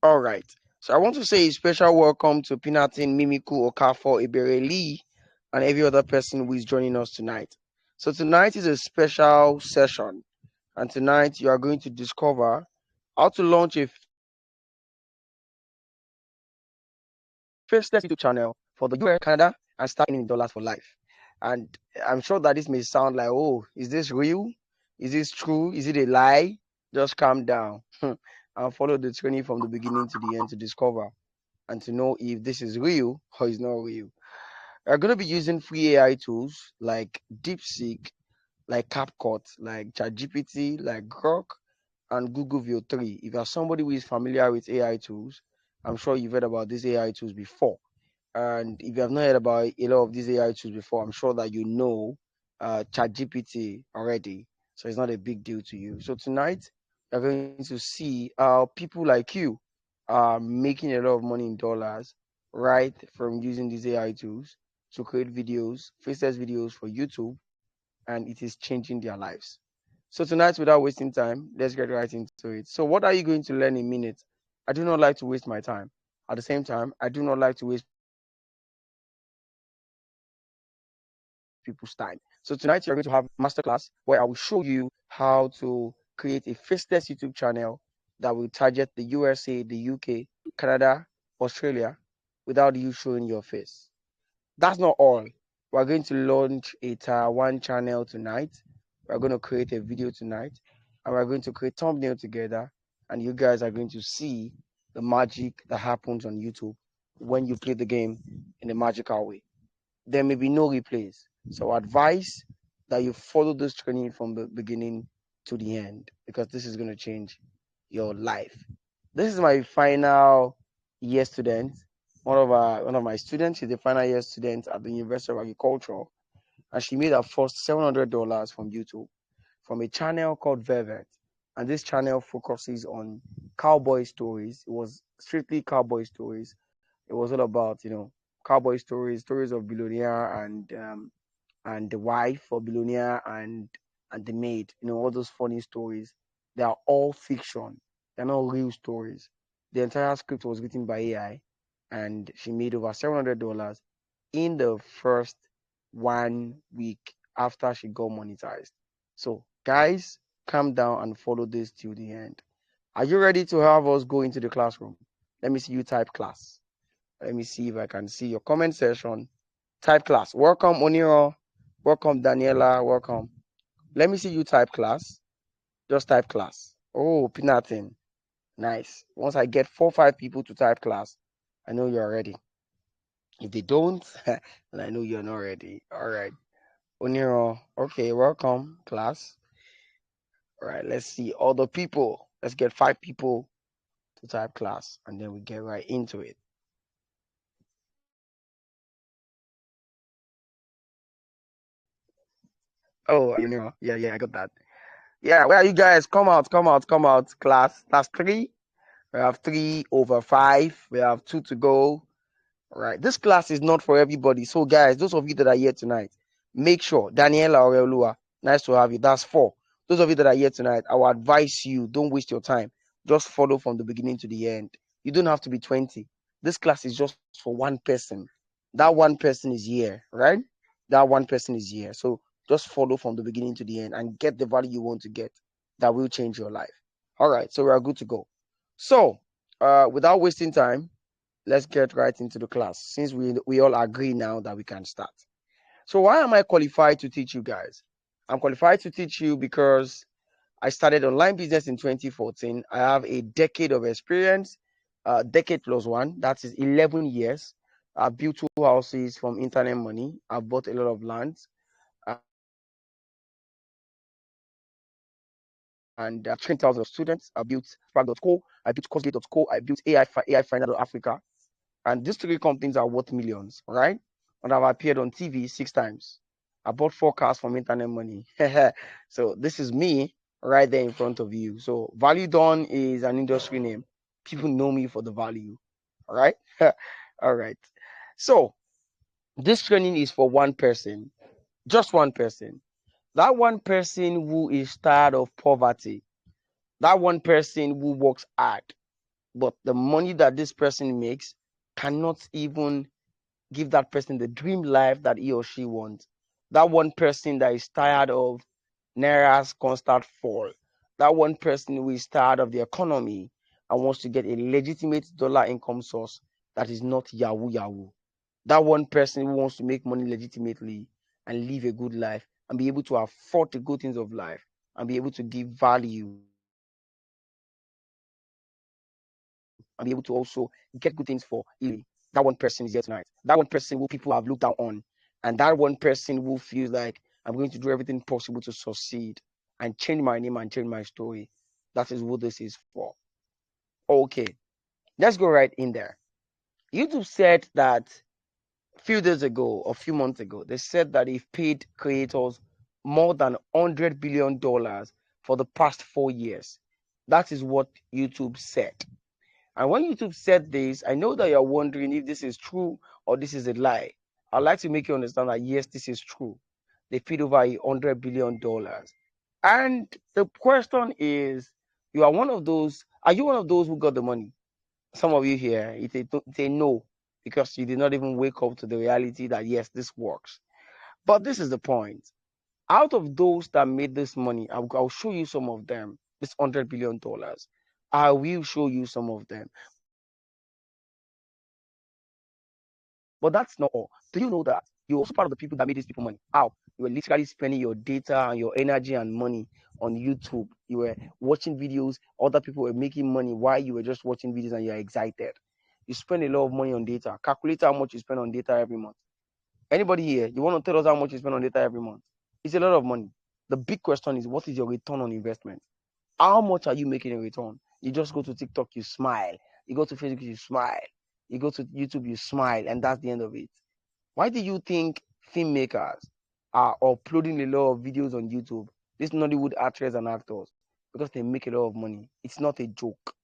All right. So I want to say a special welcome to Pinatin, Mimiku, Okafor, Ibere Lee, and every other person who is joining us tonight. So tonight is a special session, and tonight you are going to discover how to launch a faceless YouTube channel for the US, Canada, and start earning dollars for life. And I'm sure that this may sound like, oh, is this real? Is this true? Is it a lie? Just calm down and follow the training from the beginning to the end to discover and to know if this is real or is not real. We're going to be using free AI tools like DeepSeek, like CapCut, like ChatGPT, like Grok, and Google View 3. If you're somebody who is familiar with AI tools, I'm sure you've heard about these AI tools before. And if you have not heard about a lot of these AI tools before, I'm sure that you know ChatGPT already. So it's not a big deal to you. So tonight, you're going to see how people like you are making a lot of money in dollars, right, from using these AI tools to create videos, faceless videos for YouTube, and it is changing their lives. So tonight, without wasting time, let's get right into it. So what are you going to learn in minutes? I do not like to waste my time. At the same time, I do not like to waste people's time. So tonight you're going to have masterclass where I will show you how to create a faceless YouTube channel that will target the USA, the UK, Canada, Australia without you showing your face. That's not all. We're going to launch a tier 1 channel tonight. We're going to create a video tonight and we're going to create thumbnail together, and you guys are going to see the magic that happens on YouTube when you play the game in a magical way. There may be no replays. So I advise that you follow this training from the beginning to the end because this is going to change your life. This is my final year student. One of my students. She's a final year student at the University of Agriculture, and she made her first $700 from YouTube from a channel called Velvet. And this channel focuses on cowboy stories. It was strictly cowboy stories. It was all about cowboy stories, stories of billionaire and the wife of billionaire and the maid. All those funny stories. They are all fiction. They're not real stories. The entire script was written by AI, and she made over $700 in the first 1 week after she got monetized. So, guys, calm down and follow this till the end. Are you ready to have us go into the classroom? Let me see you type class. Let me see if I can see your comment section. Type class. Welcome, Oniro. Welcome, Daniela. Welcome. Let me see you type class. Just type class. Oh, Pinatin. Nice. Once I get 4 or 5 people to type class, I know you're ready. If they don't, then I know you're not ready. All right. Oniro. Okay, welcome, class. All right, let's see all the people. Let's get 5 people to type class, and then we get right into it. Oh, yeah, I got that. Yeah, where are you guys? Come out, class. That's 3. We have 3/5. We have 2 to go. All right. This class is not for everybody. So, guys, those of you that are here tonight, make sure Daniela or Elua, nice to have you. That's 4. Those of you that are here tonight, I will advise you, don't waste your time. Just follow from the beginning to the end. You don't have to be 20. This class is just for one person. That one person is here, right? That one person is here. So just follow from the beginning to the end and get the value you want to get. That will change your life. All right. So we are good to go. So, without wasting time, let's get right into the class since we all agree now that we can start. So why am I qualified to teach you guys? I'm qualified to teach you because I started online business in 2014. I have a decade of experience, decade plus 1. That is 11 years. I've built 2 houses from internet money. I've bought a lot of land. And I've trained thousands of students. I built Spark.co, I built Cosgate.co, I built AI Finder Africa. And these 3 companies are worth millions, right? And I've appeared on TV 6 times. I bought 4 cars from internet money. So this is me right there in front of you. So Value Done is an industry name. People know me for the value. All right. All right. So this training is for one person, just one person. That one person who is tired of poverty. That one person who works hard. but the money that this person makes cannot even give that person the dream life that he or she wants. That one person that is tired of Naira's constant fall. That one person who is tired of the economy and wants to get a legitimate dollar income source that is not Yahoo Yahoo. That one person who wants to make money legitimately and live a good life and be able to afford the good things of life and be able to give value and be able to also get good things for easily. That one person is here tonight. That one person who people have looked down on. And that one person who feels like I'm going to do everything possible to succeed and change my name and change my story. That is what this is for. Okay, let's go right in there. YouTube said that a few days ago or a few months ago, they said that they've paid creators more than $100 billion for the past 4 years. That is what YouTube said. And when YouTube said this, I know that you're wondering if this is true or this is a lie. I'd like to make you understand that yes, this is true. They paid over $100 billion. And the question is, are you one of those who got the money? Some of you here, it's a no, because you did not even wake up to the reality that yes, this works. But this is the point. Out of those that made this money, I'll show you some of them. This $100 billion. I will show you some of them. But that's not all. Do you know that you're also part of the people that made these people money? How? You were literally spending your data and your energy and money on YouTube. You were watching videos. Other people were making money while you were just watching videos and you're excited. You spend a lot of money on data. Calculate how much you spend on data every month. Anybody here, you want to tell us how much you spend on data every month? It's a lot of money. The big question is, what is your return on investment? How much are you making in return? You just go to TikTok, you smile. You go to Facebook, you smile. You go to YouTube, you smile, and that's the end of it. Why do you think filmmakers are uploading a lot of videos on YouTube? These Nollywood actors and actors, because they make a lot of money. It's not a joke,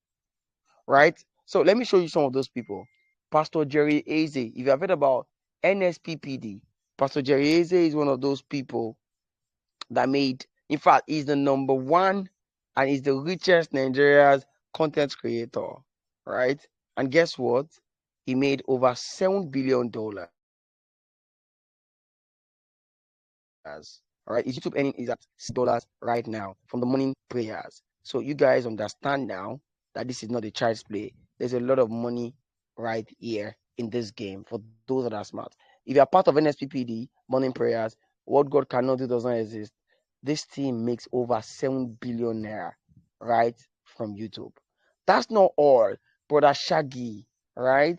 right? So let me show you some of those people. Pastor Jerry Eze. If you have heard about NSPPD, Pastor Jerry Eze is one of those people that made, in fact, he's the number one and he's the richest Nigeria's content creator, right? And guess what? He made over $7 billion. All right, his YouTube earning is at $6 right now from the morning prayers. So you guys understand now that this is not a child's play. There's a lot of money right here in this game for those that are smart. If you're part of NSPPD, morning prayers, what God cannot do does not exist. This team makes over 7 billion naira right from YouTube. That's not all. Brother Shaggy, right?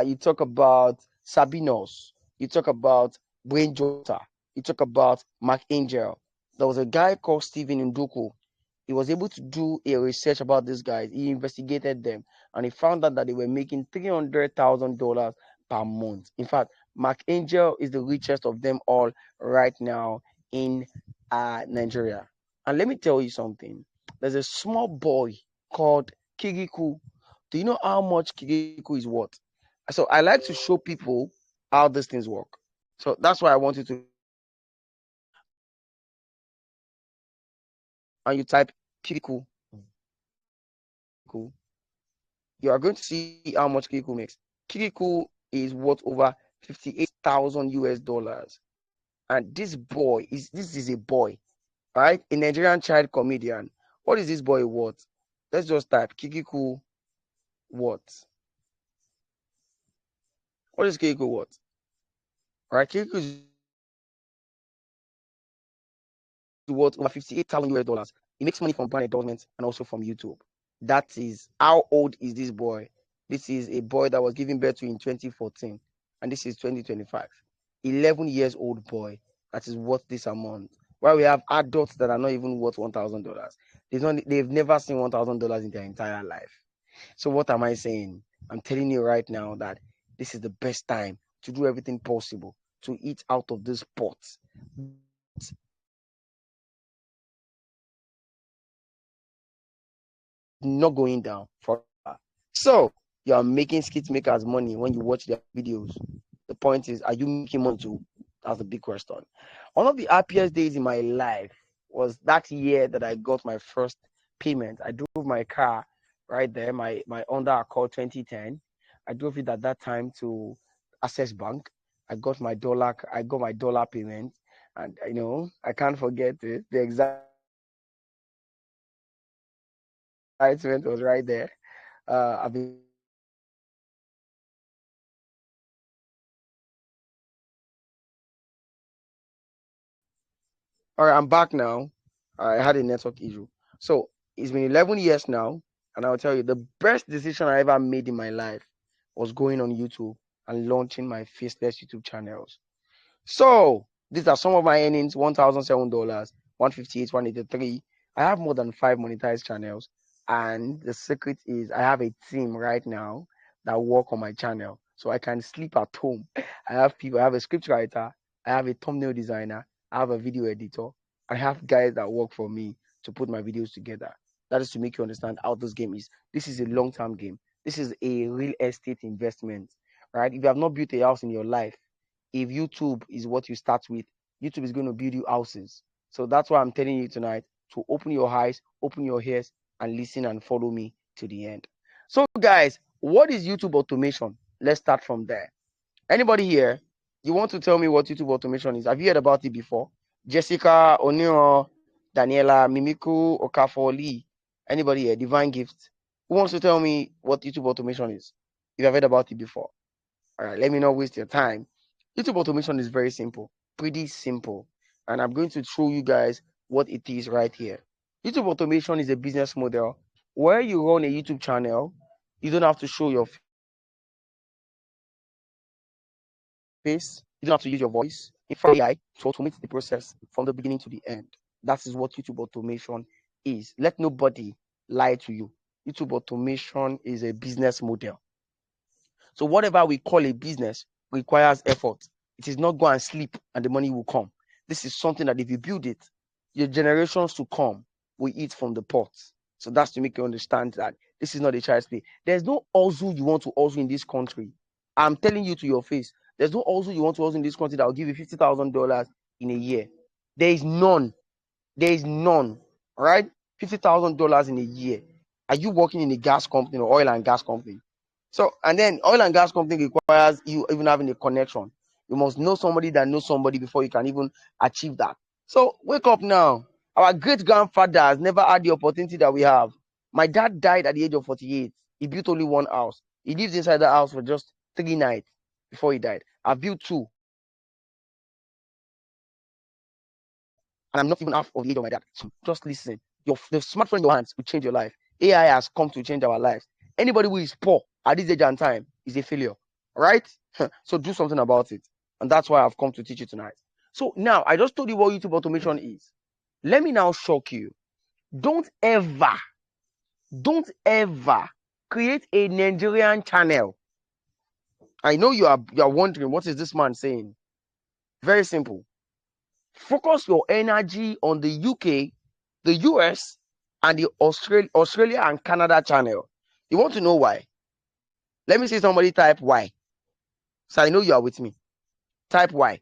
You talk about Sabinos, you talk about Brain Jota, you talk about Mark Angel. There was a guy called Steven Nduku. He was able to do a research about these guys. He investigated them and he found out that they were making $300,000 per month. In fact, Mark Angel is the richest of them all right now in Nigeria. And let me tell you something. There's a small boy called Kigiku. Do you know how much Kigiku is worth? So I like to show people how these things work. So that's why I want you to look at this. If you go to YouTube and you type Kigiku, you are going to see how much Kigiku makes. Kigiku is worth over 58,000 US dollars. And this is a boy, right? A Nigerian child comedian. What is this boy worth? Let's just type Kikiku what? What is Kikiku what? Right? Kikiku is worth over 58,000 US dollars. He makes money from brand endorsements and also from YouTube. That is how old is this boy? This is a boy that was given birth to in 2014, and this is 2025. 11 years old boy that is worth this amount. While we have adults that are not even worth $1,000. They've never seen $1,000 in their entire life. So what am I saying? I'm telling you right now that this is the best time to do everything possible to eat out of this pot. But this is not going down forever. So you are making skit makers money when you watch their videos. The point is, are you making money too? That's the big question. One of the happiest days in my life was that year that I got my first payment. I drove my car right there. My Honda Accord 2010. I drove it at that time to Access Bank. I got my dollar payment, and I can't forget it. The excitement was right there. I've been talking for the past 2 minutes. All right, I'm back now. I had a network issue. So it's been 11 years now, and I'll tell you the best decision I ever made in my life was going on YouTube and launching my Faceless YouTube channels. So these are some of my earnings: $1,007, 158, 183. I have more than 5 monetized channels, and the secret is I have a team right now that work on my channel, so I can sleep at home. I have people. I have a scriptwriter. I have a thumbnail designer. I have a video editor. I have guys that work for me to put my videos together. That is to make you understand how this game is. This is a long-term game. This is a real estate investment, right? If you have not built a house in your life, if YouTube is what you start with, YouTube is going to build you houses. So that's why I'm telling you tonight to open your eyes, open your ears, and listen and follow me to the end. So, guys, what is YouTube automation? Let's start from there. Anybody here, you want to tell me what YouTube automation is? Have you heard about it before? Jessica, Oniro, Daniela, Mimiku, Okafor, Lee. Anybody here? Divine Gift. Who wants to tell me what YouTube automation is? If you've heard about it before. All right, let me not waste your time. YouTube automation is very simple, pretty simple. And I'm going to show you guys what it is right here. YouTube automation is a business model where you run a YouTube channel. You don't have to show your face. You don't have to use your voice. In fact, AI to automate the process from the beginning to the end. That is what YouTube automation is. Let nobody lie to you. YouTube automation is a business model. So whatever we call a business requires effort. It is not go and sleep and the money will come. This is something that if you build it, your generations to come will eat from the pot. So that's to make you understand that this is not a child's play. There's no hustle you want to hustle in this country. I'm telling you to your face. There's no hustle you want to hustle in this country that will give you $50,000 in a year. There is none. There is none. All right? $50,000 in a year. Are you working in a gas company or oil and gas company? So, and then oil and gas company requires you even having a connection. You must know somebody that knows somebody before you can even achieve that. So, wake up now. Our great grandfathers never had the opportunity that we have. My dad died at the age of 48. He built only one house. He lived inside the house for just 3 nights before he died. I built two. And I'm not even half of the age of my dad. So just listen. The smartphone in your hands will change your life. AI has come to change our lives. Anybody who is poor at this age and time is a failure. All right? So do something about it. And that's why I've come to teach you tonight. So now I just told you what YouTube automation is. Let me now shock you. Don't ever create a Nigerian channel. I know you are wondering, what is this man saying? Very simple. Focus your energy on the UK, the US, and the Australia and Canada channel. You want to know why? Let me see somebody type why. So I know you are with me. Type why.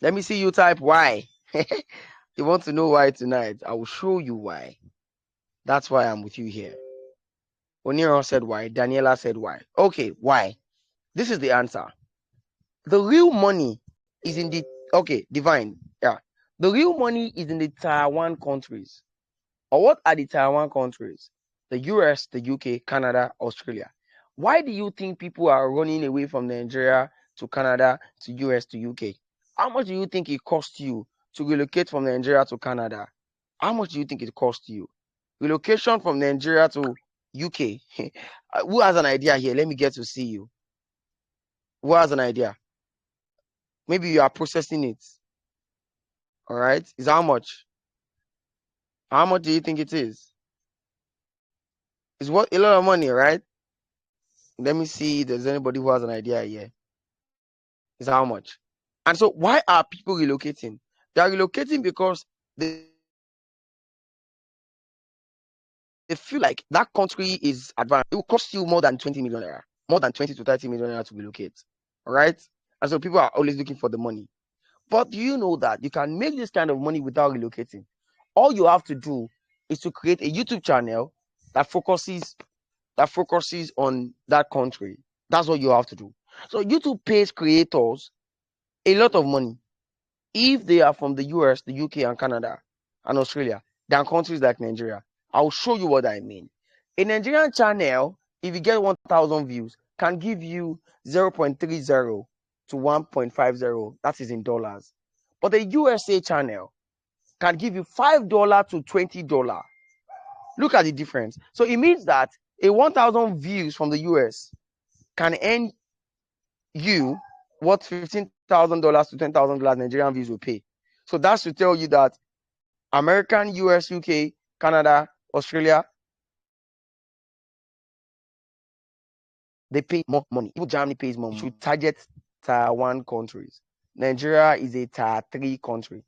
Let me see you type why. You want to know why tonight? I will show you why. That's why I'm with you here. Oniro said why. Daniela said why. Okay, why? This is the answer. The real money is in the divine. Yeah. The real money is in the Taiwan countries. Or what are the Taiwan countries? The US, the UK, Canada, Australia. Why do you think people are running away from Nigeria to Canada, to US, to UK? How much do you think it costs you to relocate from Nigeria to Canada? How much do you think it costs you? Relocation from Nigeria to UK. Who has an idea here? Let me get to see you. Who has an idea? Maybe you are processing it. All right. Is how much? How much do you think it is? It's what a lot of money, right? Let me see if there's anybody who has an idea here. Is how much? And so why are people relocating? They are relocating because they feel like that country is advanced. It will cost you more than 20 million naira, more than 20 to 30 million naira to relocate. All right. And so people are always looking for the money. But do you know that you can make this kind of money without relocating? All you have to do is to create a YouTube channel that focuses on that country. That's what you have to do. So YouTube pays creators a lot of money if they are from the US, the UK, and Canada, and Australia, than countries like Nigeria. I'll show you what I mean. A Nigerian channel, if you get 1,000 views, can give you 0.30 to 1.50. That is in dollars. But the USA channel can give you $5 to $20. Look at the difference. So it means that a 1,000 views from the US can earn you what $15,000 to $10,000 Nigerian views will pay. So that's to tell you that American, US, UK, Canada, Australia, they pay more money. Even Germany pays more money. You should target tier 1 countries. Nigeria is a tier 3 country.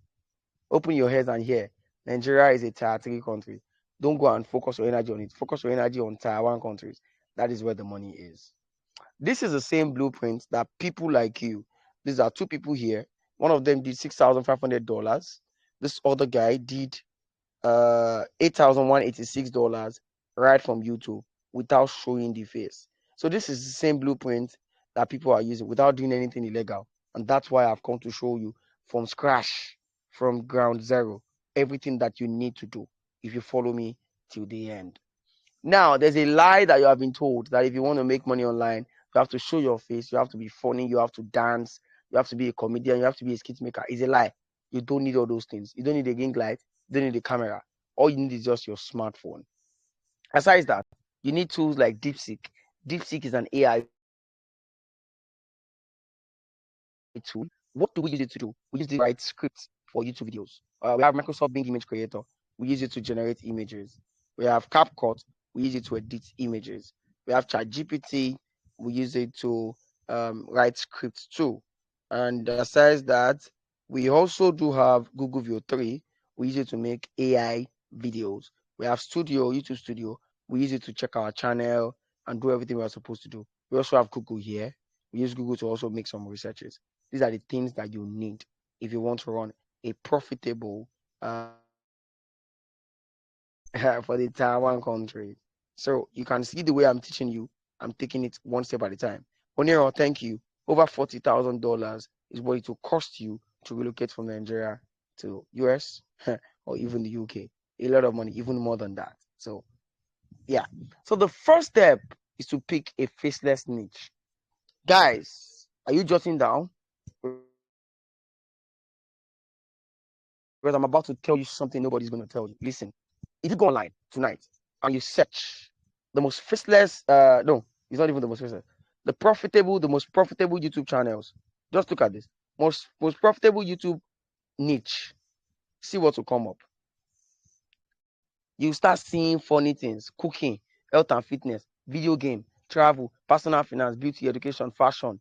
Open your heads and hear. Nigeria is a tier 3 country. Don't go and focus your energy on it. Focus your energy on tier 1 countries. That is where the money is. This is the same blueprint that people like you, these are two people here. One of them did $6,500. This other guy did $8,186 right from YouTube without showing the face. So this is the same blueprint that people are using without doing anything illegal. And that's why I've come to show you from scratch, from ground zero, everything that you need to do if you follow me till the end. Now, there's a lie that you have been told that if you want to make money online, you have to show your face, you have to be funny, you have to dance, you have to be a comedian, you have to be a skit maker. It's a lie. You don't need all those things. You don't need a ring light, you don't need a camera. All you need is just your smartphone. Besides that, you need tools like DeepSeek. DeepSeek is an AI tool. What do we use it to do? We use it to write scripts for YouTube videos. We have Microsoft Bing Image Creator. We use it to generate images. We have CapCut. We use it to edit images. We have ChatGPT. We use it to write scripts too. And besides that, we also do have Google View 3. We use it to make AI videos. We have Studio, YouTube Studio. We use it to check our channel and do everything we're supposed to do. We also have Google here. We use Google to also make some researches. These are the things that you need if you want to run a profitable for the Taiwan country. So you can see the way I'm teaching you. I'm taking it one step at a time. Oniro, thank you. Over $40,000 is what it will cost you to relocate from Nigeria to US or even the UK. A lot of money, even more than that. So yeah. So the first step is to pick a faceless niche. Guys, are you jotting down? Because I'm about to tell you something nobody's going to tell you. Listen, if you go online tonight and you search the most faceless, no, it's not even the most faceless, the most profitable YouTube channels, just look at this. Most profitable YouTube niche. See what will come up. You start seeing funny things: cooking, health and fitness, video game, travel, personal finance, beauty, education, fashion,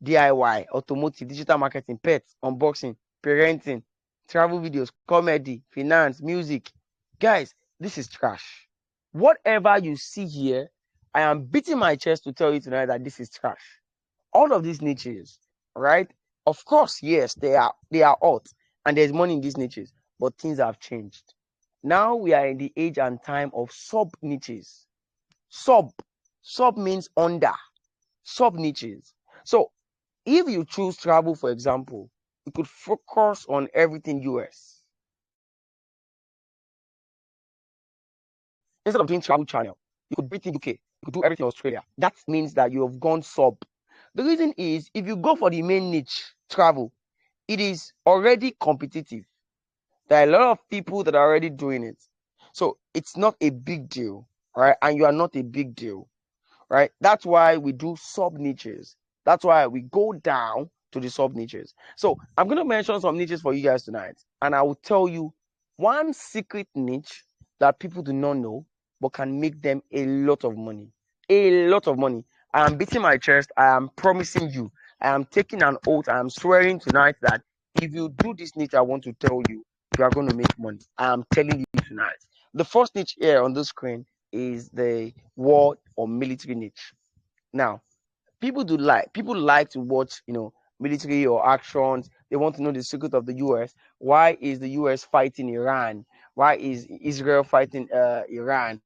DIY, automotive, digital marketing, pets, unboxing, parenting, travel videos, comedy, finance, music. Guys, this is trash. Whatever you see here, I am beating my chest to tell you tonight that this is trash. All of these niches, right? Of course, yes, they are hot and there's money in these niches, but things have changed. Now we are in the age and time of sub niches. Sub means under. Sub niches. So if you choose travel, for example, you could focus on everything US. Instead of doing travel channel, you could do everything UK. You could do everything Australia. That means that you have gone sub. The reason is if you go for the main niche, travel, it is already competitive. There are a lot of people that are already doing it. So it's not a big deal, right? And you are not a big deal, right? That's why we do sub niches. That's why we go down to the sub niches. So I'm going to mention some niches for you guys tonight. And I will tell you one secret niche that people do not know, but can make them a lot of money. A lot of money. I am beating my chest. I am promising you. I am taking an oath. I am swearing tonight that if you do this niche, I want to tell you, you are going to make money. I am telling you tonight. The first niche here on the screen is the war or military niche. Now, people like to watch, military or actions. They want to know the secret of the US. Why is the US fighting Iran? Why is Israel fighting Iran?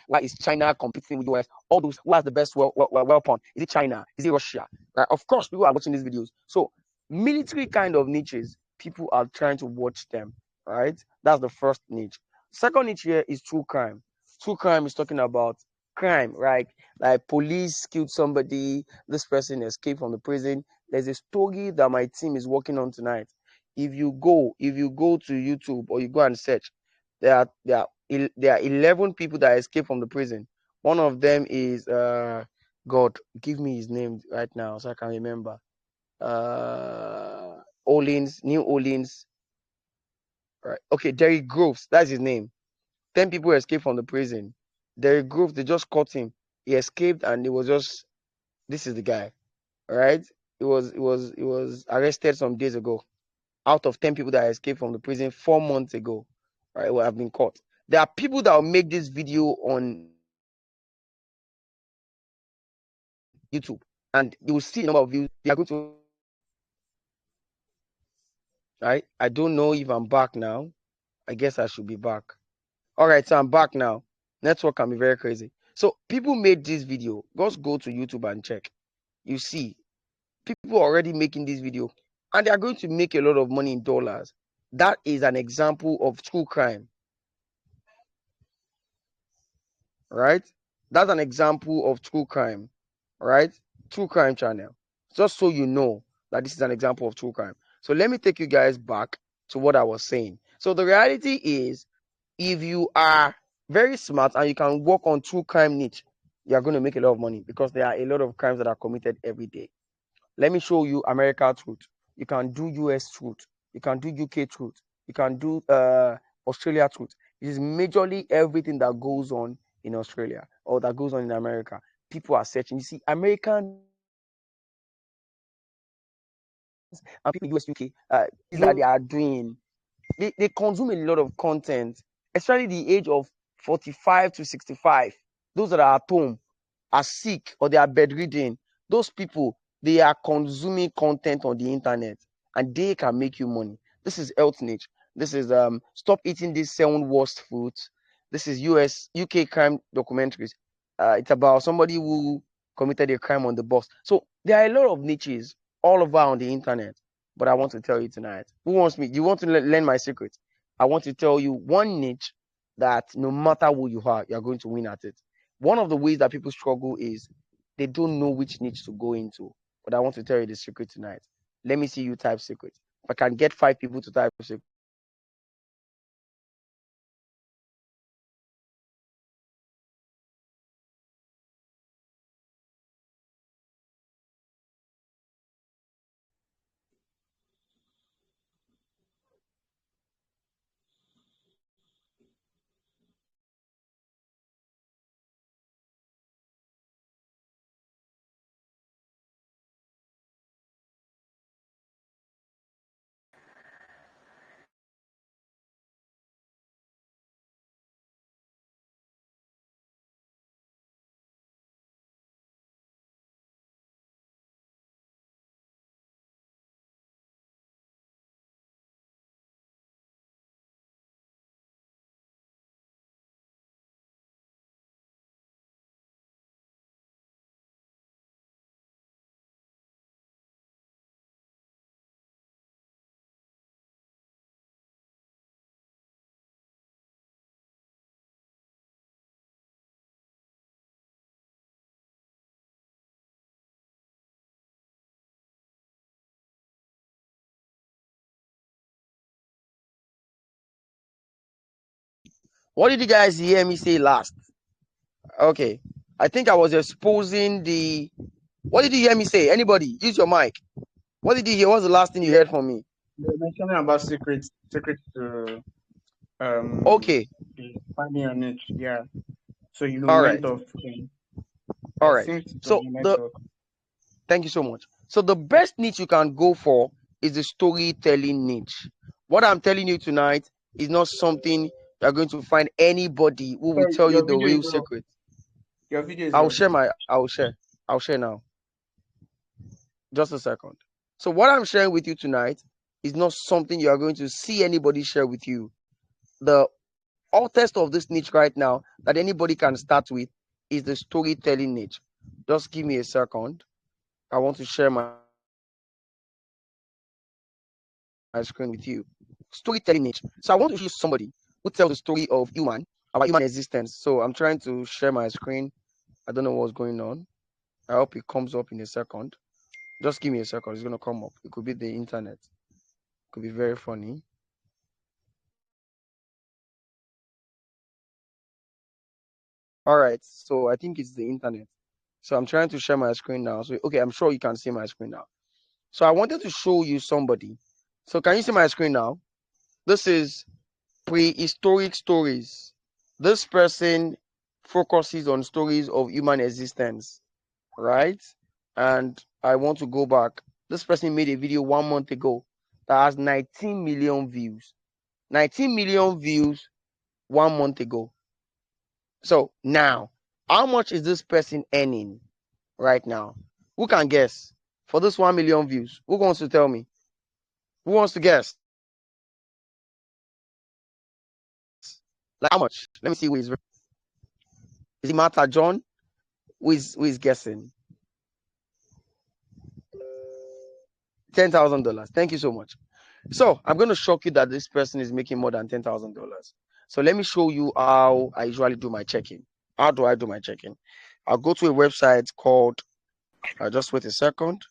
Why is China competing with US? All those. Who has the best weapon? Is it China? Is it Russia? Right? Of course, people are watching these videos. So military kind of niches, people are trying to watch them. Right? That's the first niche. Second niche here is true crime. True crime is talking about crime, right? Like police killed somebody, this person escaped from the prison. There's a story that my team is working on tonight. If you go to YouTube or you go and search, there are 11 people that escaped from the prison. One of them is God, give me his name right now so I can remember. Orleans, New Orleans. Right. Okay, Derrick Groves, that's his name. 10 people escaped from the prison. Derrick Groves, they just caught him. He escaped and it was just, this is the guy. All right. It was arrested some days ago. Out of 10 people that escaped from the prison 4 months ago, right, will have been caught. There are people that will make this video on YouTube and you will see the number of views they are going to. Right. I don't know if I'm back now. I guess I should be back. All right, so I'm back now. Network can be very crazy. So people made this video. Just go to YouTube and check. You see, people are already making this video and they are going to make a lot of money in dollars. That is an example of true crime. Right? That's an example of true crime. Right? True crime channel. Just so you know that this is an example of true crime. So let me take you guys back to what I was saying. So the reality is, if you are very smart and you can work on true crime niche, you are going to make a lot of money because there are a lot of crimes that are committed every day. Let me show you America truth. You can do US truth. You can do UK truth. You can do Australia truth. It is majorly everything that goes on in Australia or that goes on in America. People are searching. You see, Americans and people in US, UK, is that they are doing. They consume a lot of content, especially the age of 45 to 65. Those that are at home, are sick, or they are bedridden. Those people, they are consuming content on the internet and they can make you money. This is health niche. This is stop eating these 7 worst foods. This is UK crime documentaries. It's about somebody who committed a crime on the bus. So there are a lot of niches all over on the internet. But I want to tell you tonight. Who wants me? You want to learn my secret? I want to tell you one niche that no matter who you are, you're going to win at it. One of the ways that people struggle is they don't know which niche to go into. But I want to tell you the secret tonight. Let me see you type secret. If I can get 5 people to type secret. What did you guys hear me say last? Okay. I think I was exposing the. What did you hear me say? Anybody? Use your mic. What did you hear? What was the last thing you heard from me? You're mentioning about secrets to Okay. finding your niche. Yeah. So you All right. went off. All I right. think it was So the the network. Thank you so much. So the best niche you can go for is the storytelling niche. What I'm telling you tonight is not something you're going to find anybody who will Sorry, tell you your the video is real off. secret. Your video is I'll off. share my I'll share now. Just a second. So what I'm sharing with you tonight It's not something you are going to see anybody share with you. The hottest of this niche right now that anybody can start with is the storytelling niche. Just give me a second. I want to share my screen with you. Storytelling niche. So I want to show you somebody who tells the story of our human existence. So I'm trying to share my screen. I don't know what's going on. I hope it comes up in a second. Just give me a second. It's gonna come up. It could be the internet. It could be very funny. All right. So I think it's the internet. So I'm trying to share my screen now. So okay, I'm sure you can see my screen now. So I wanted to show you somebody. So can you see my screen now? This is prehistoric stories. This person focuses on stories of human existence, right? And I want to go back. This person made a video 1 month ago that has 19 million views. 19 million views 1 month ago. So now, how much is this person earning right now? Who can guess? For this 1 million views, who wants to tell me? Who wants to guess? Like how much? Let me see who is. Is it Martha John? Who is guessing? $10,000. Thank you so much. So I'm going to shock you that this person is making more than $10,000. So let me show you how I usually do my check-in. How do I do my check-in? I'll go to a website called. Just wait a second.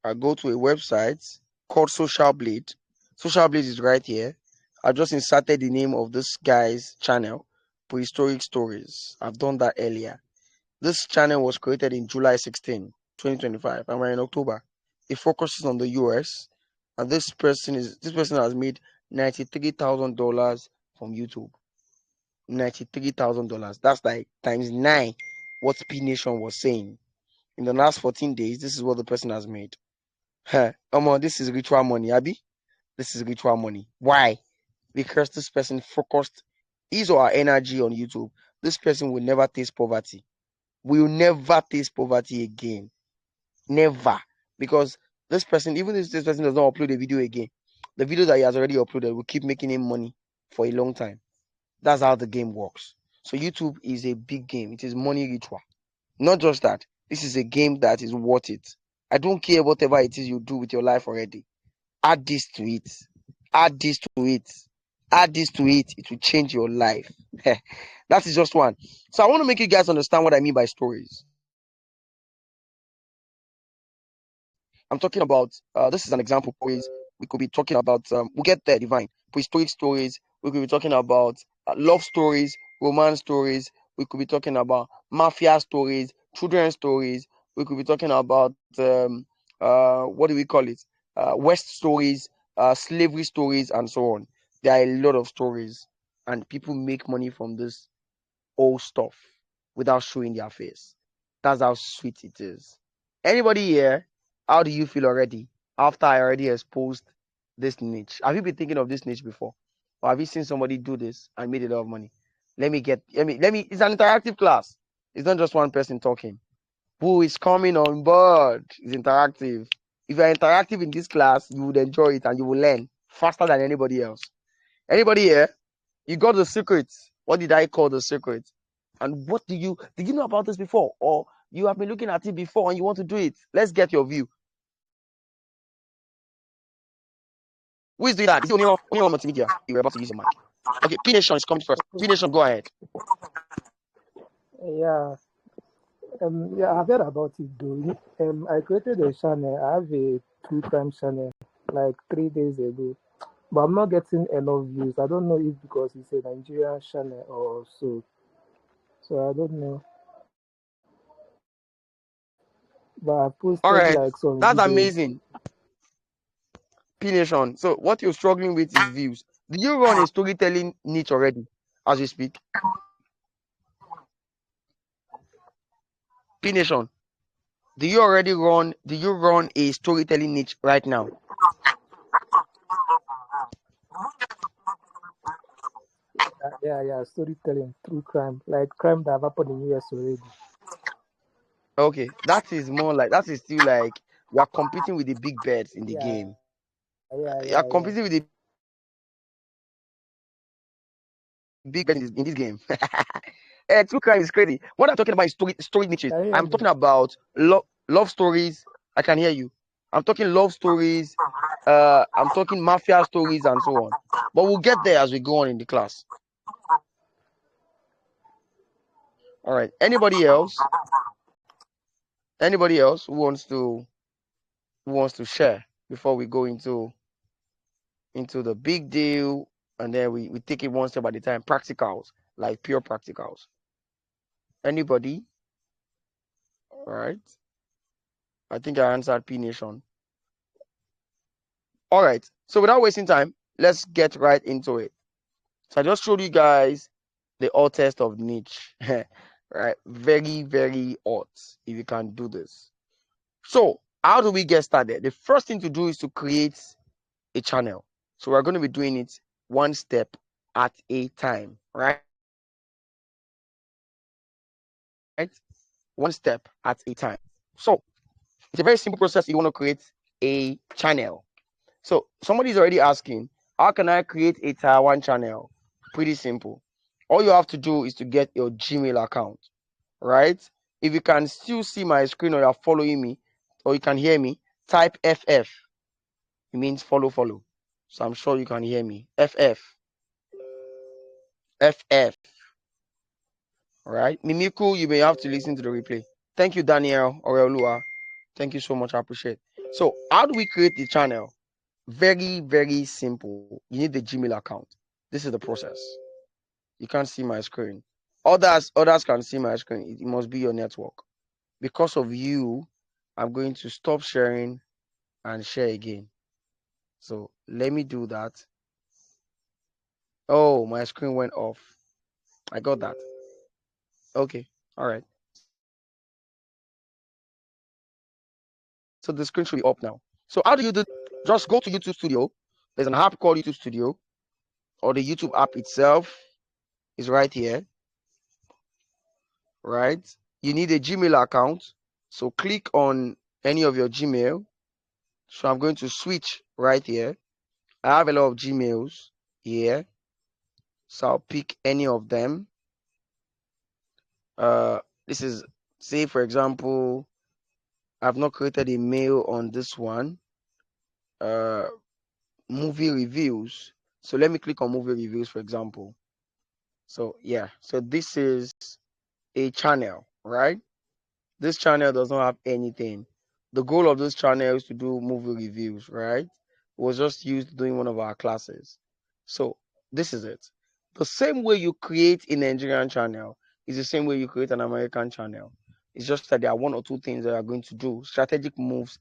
I go to a website called Social Blade. Social Blade is right here. I just inserted the name of this guy's channel, Prehistoric Stories. I've done that earlier. This channel was created in July 16, 2025, and we're in October. It focuses on the US, and this person has made $93,000 from YouTube. $93,000. That's like times 9 what P Nation was saying. In the last 14 days, this is what the person has made. This is ritual money, Abby. This is ritual money. Why? Because this person focused his or her energy on YouTube. This person will never taste poverty. Will never taste poverty again. Never. Because this person, even if this person does not upload a video again, the video that he has already uploaded will keep making him money for a long time. That's how the game works. So YouTube is a big game. It is money ritual. Not just that. This is a game that is worth it. I don't care whatever it is you do with your life already. Add this to it. Add this to it. Add this to it. It will change your life. That is just one. So I want to make you guys understand what I mean by stories. I'm talking about this is an example stories. We could be talking about we'll get there, divine prehistoric stories. We could be talking about love stories, romance stories. We could be talking about mafia stories, children stories. We could be talking about what do we call it? West stories, slavery stories, and so on. There are a lot of stories, and people make money from this old stuff without showing their face. That's how sweet it is. Anybody here? How do you feel already after I already exposed this niche? Have you been thinking of this niche before? Or have you seen somebody do this and made a lot of money? Let me it's an interactive class. It's not just one person talking. Who is coming on board? It's interactive. If you're interactive in this class, you would enjoy it and you will learn faster than anybody else. Anybody here? You got the secret. What did I call the secret? And what did you know about this before? Or you have been looking at it before and you want to do it? Let's get your view. Who is doing that? Is it only one multimedia? You were about to use your mic. Okay, P Nation is coming first. P Nation, go ahead. Yeah, yeah, I've heard about it though. I created a channel. I have a true crime channel like 3 days ago, but I'm not getting enough views. I don't know if because it's a Nigerian channel or so. So I don't know. But I All posted right, like some that's videos. amazing. P Nation. So what you're struggling with is views. Do you run a storytelling niche already as you speak? P Nation. Do you run a storytelling niche right now? Yeah, storytelling, true crime, like crime that have happened in US already. Okay, that is still like we are competing with the big birds in the Yeah, game. yeah, You're competing with a big bet in this game. True crime is crazy. What I'm talking about is story niches. I'm talking about love stories. I can hear you. I'm talking love stories. I'm talking mafia stories and so on. But we'll get there as we go on in the class. All right. Anybody else? Anybody else who wants to share before we go into the big deal, and then we take it one step at a time. Practicals, like pure practicals. Anybody? All right. I think I answered P Nation. All right. So without wasting time, let's get right into it. So I just showed you guys the alt test of niche. Right? Very, very alt if you can do this. So how do we get started? The first thing to do is to create a channel. So we're going to be doing it one step at a time, right? One step at a time. So it's a very simple process. You want to create a channel. So somebody's already asking, how can I create a tier 1 channel? Pretty simple. All you have to do is to get your Gmail account, right? If you can still see my screen or you're following me or you can hear me, type FF. It means follow. So I'm sure you can hear me. FF. All right. Mimiku, you may have to listen to the replay. Thank you, Daniel Oreolua. Thank you so much. I appreciate it. So how do we create the channel? Very, very simple. You need the Gmail account. This is the process. You can't see my screen. Others can see my screen. It must be your network. Because of you, I'm going to stop sharing and share again. So let me do that. Oh, my screen went off. I got that. Okay. All right. So the screen should be up now. So how do you do? Just go to YouTube Studio. There's an app called YouTube Studio, or the YouTube app itself is right here. Right? You need a Gmail account. So click on any of your Gmail. So I'm going to switch right here. I have a lot of Gmails here. So I'll pick any of them. This is, say for example, I've not created a mail on this one. Movie reviews. So let me click on movie reviews, for example. So yeah, so this is a channel, right? This channel does not have anything. The goal of this channel is to do movie reviews, right? It was just used during one of our classes. So this is it. The same way you create a Nigerian channel is the same way you create an American channel. It's just that there are one or two things that you are going to do, strategic moves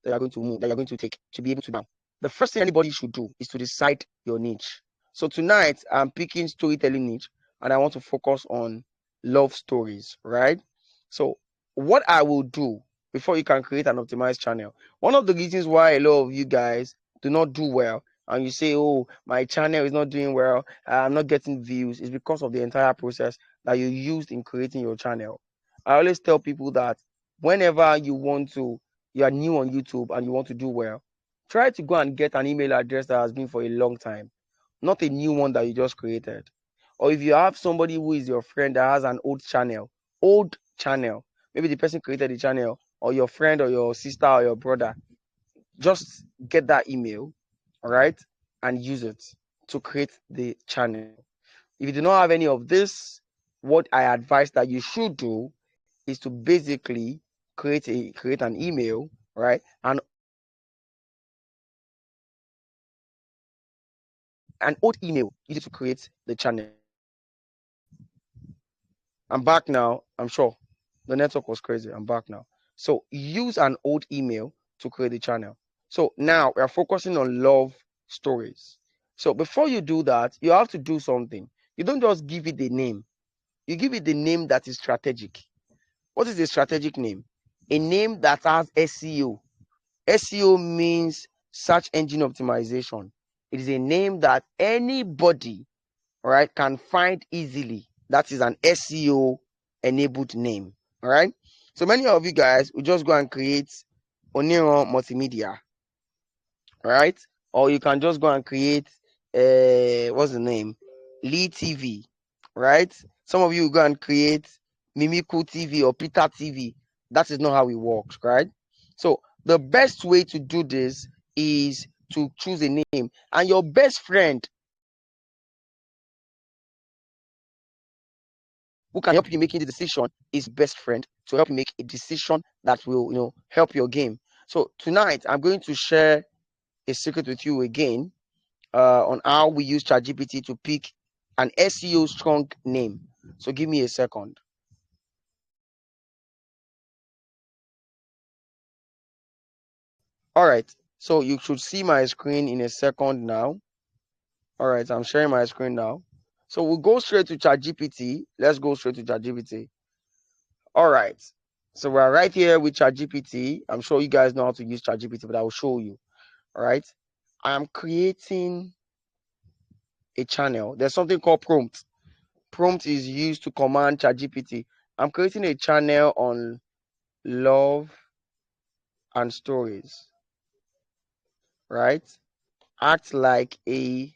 that you're going to take to be able to do. The first thing anybody should do is to decide your niche. So tonight I'm picking storytelling niche and I want to focus on love stories, right? So what I will do before you can create an optimized channel, one of the reasons why a lot of you guys do not do well and you say, oh, my channel is not doing well, I'm not getting views, is because of the entire process that you used in creating your channel. I always tell people that whenever you are new on YouTube and you want to do well, try to go and get an email address that has been for a long time, not a new one that you just created. Or if you have somebody who is your friend that has an old channel, maybe the person created the channel, or your friend or your sister or your brother, just get that email, all right, and use it to create the channel. If you do not have any of this, what I advise that you should do is to basically create an email, right? And an old email used to create the channel. I'm back now. I'm sure the network was crazy. I'm back now. So use an old email to create the channel. So now we're focusing on love stories. So before you do that, you have to do something. You don't just give it a name. You give it the name that is strategic. What is a strategic name? A name that has SEO. SEO means search engine optimization. It is a name that anybody, right, can find easily. That is an SEO enabled name. All right. So many of you guys will just go and create Oniron Multimedia, right? Or you can just go and create what's the name? Lee TV, right? Some of you will go and create Mimiku TV or Peter TV. That is not how it works, right? So the best way to do this is to choose a name, and your best friend who can help you making the decision is best friend to help you make a decision that will help your game. So tonight I'm going to share a secret with you again on how we use ChatGPT to pick an SEO strong name. So give me a second. All right, so you should see my screen in a second now. All right, I'm sharing my screen now. So we'll go straight to ChatGPT. Let's go straight to ChatGPT. All right, so we're right here with ChatGPT. I'm sure you guys know how to use ChatGPT, but I will show you. All right, I am creating a channel. There's something called prompt. Prompt is used to command ChatGPT. I'm creating a channel on love and stories, right? Act like a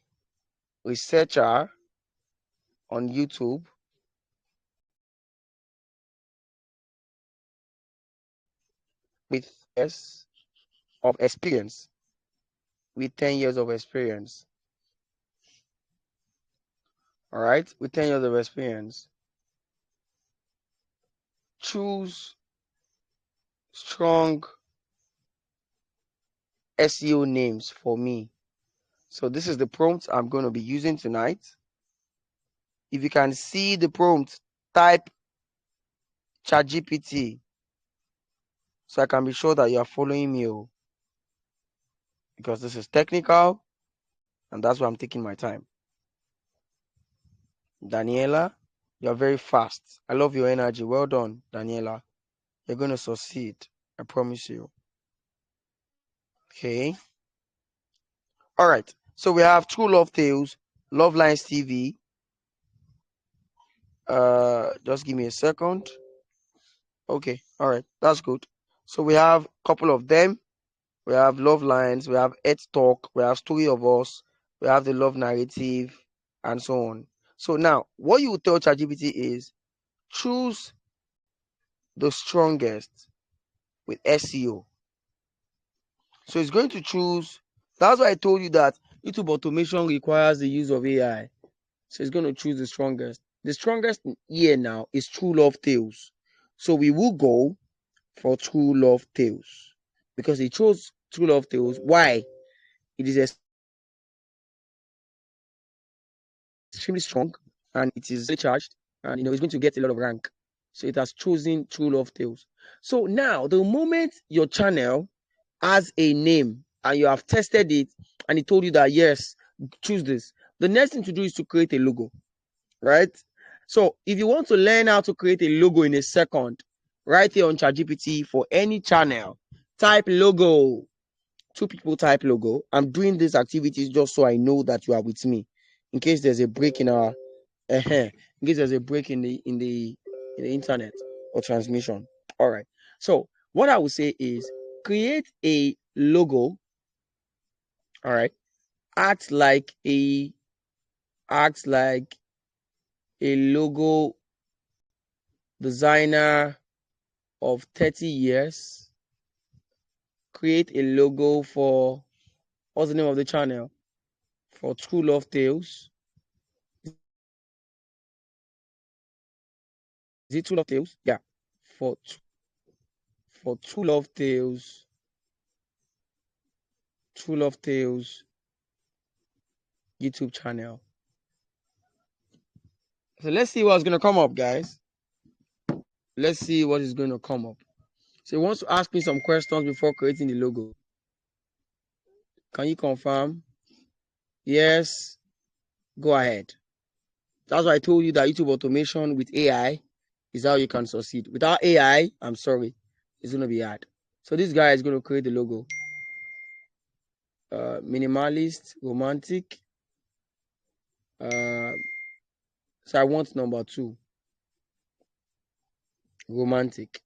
researcher on YouTube with years of experience. With 10 years of experience. All right, with 10 years of experience. Choose strong SEO names for me. So this is the prompt I'm going to be using tonight. If you can see the prompt, type ChatGPT so I can be sure that you are following me, because this is technical and that's why I'm taking my time. Daniela, you're very fast. I love your energy. Well done, Daniela. You're going to succeed. I promise you. Okay. All right. So we have True Love Tales, Love Lines TV. Just give me a second. Okay. All right. That's good. So we have a couple of them. We have Love Lines, we have Earth Talk, we have Story of Us, we have the Love Narrative, and so on. So now, what you will tell ChatGPT is choose the strongest with SEO. So it's going to choose. That's why I told you that YouTube automation requires the use of AI. So it's going to choose the strongest. The strongest here now is True Love Tales. So we will go for True Love Tales because it chose True Love Tales. Why? It is extremely strong and it is charged, and it's going to get a lot of rank. So it has chosen True Love Tales. So now the moment your channel has a name and you have tested it and it told you that yes, choose this, the next thing to do is to create a logo, right? So if you want to learn how to create a logo in a second, right here on ChatGPT for any channel, type logo. 2 people type logo. I'm doing these activities just so I know that you are with me in case there's a break in our in case there's a break in the internet or transmission. All right, so what I would say is create a logo. All right, act like a logo designer of 30 years. Create a logo for, what's the name of the channel? For True Love Tales. Is it True Love Tales? Yeah. For True Love Tales. True Love Tales YouTube channel. So let's see what's going to come up, guys. Let's see what is going to come up. So he wants to ask me some questions before creating the logo. Can you confirm? Yes. Go ahead. That's why I told you that YouTube automation with AI is how you can succeed. Without AI, I'm sorry, it's going to be hard. So this guy is going to create the logo. Minimalist, romantic. So I want number 2. Romantic.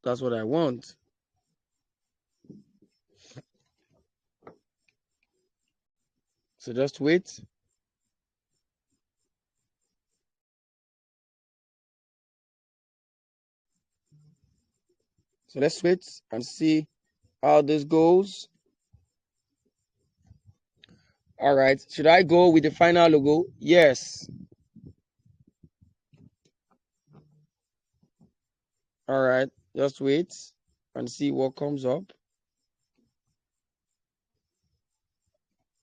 That's what I want. So just wait. So let's wait and see how this goes. All right. Should I go with the final logo? Yes. All right. Just wait and see what comes up.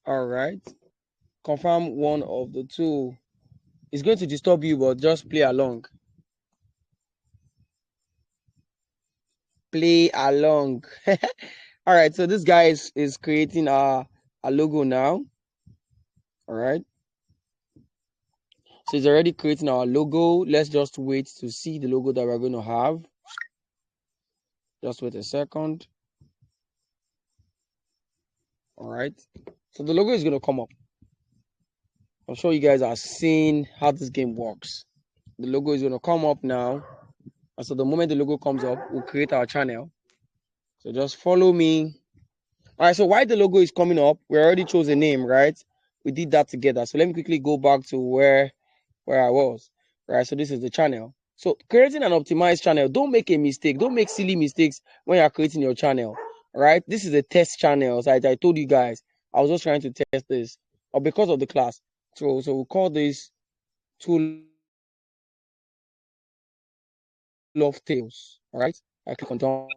All right. Confirm one of the two. It's going to disturb you, but just play along. Play along. All right. So this guy is creating a logo now. All right. So he's already creating our logo. Let's just wait to see the logo that we're going to have. Just wait a second. All right. So the logo is going to come up. I'm sure you guys are seeing how this game works. The logo is going to come up now. And so the moment the logo comes up, we'll create our channel. So just follow me. All right. So while the logo is coming up, we already chose a name, right? We did that together. So let me quickly go back to where I was. Right. So this is the channel. So creating an optimized channel, don't make a mistake. Don't make silly mistakes when you're creating your channel. All right. This is a test channel. So I told you guys, I was just trying to test this, or because of the class. So we'll call this Two Love Tales. All right. I click on done.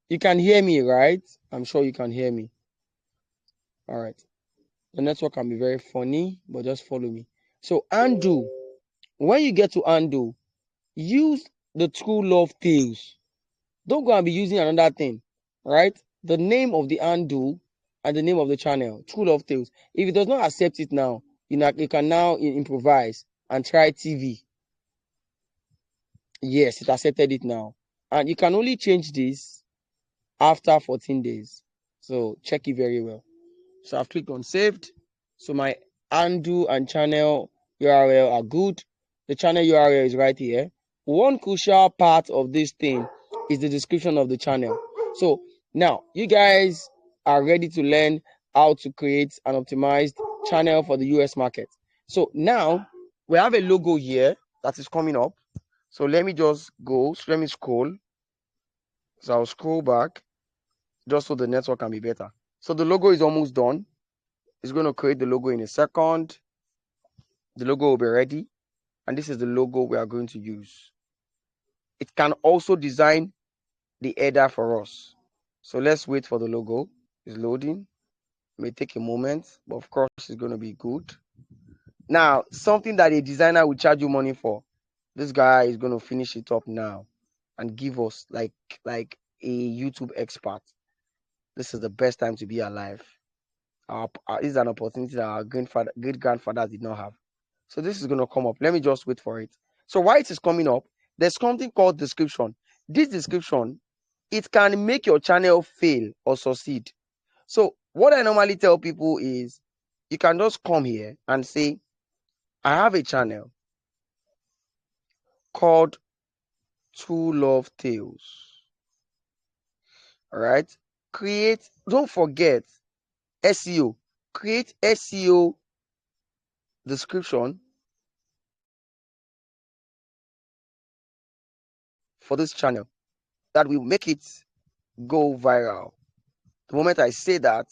You can hear me, right? I'm sure you can hear me. All right. The network can be very funny, but just follow me. So undo. When you get to undo, use the True Love Tales. Don't go and be using another thing, right? The name of the undo and the name of the channel, True Love Tales. If it does not accept it now, you can now improvise and try TV. Yes, it accepted it now. And you can only change this after 14 days. So check it very well. So I've clicked on saved. So my undo and channel URL are good. The channel URL is right here. One crucial part of this thing is the description of the channel. So now you guys are ready to learn how to create an optimized channel for the US market. So now we have a logo here that is coming up. So let me just go. So let me scroll. So I'll scroll back just so the network can be better. So the logo is almost done. It's going to create the logo in a second. The logo will be ready. And this is the logo we are going to use. It can also design the header for us. So let's wait for the logo. It's loading. It may take a moment, but of course it's going to be good. Now, something that a designer will charge you money for. This guy is going to finish it up now and give us like a YouTube expert. This is the best time to be alive. This is an opportunity that our great grandfathers did not have. So this is going to come up. Let me just wait for it. So while it is coming up, there's something called description. This description, it can make your channel fail or succeed. So what I normally tell people is, you can just come here and say, I have a channel called Two Love Tales. All right. Don't forget SEO. Create SEO description for this channel that will make it go viral. The moment I say that,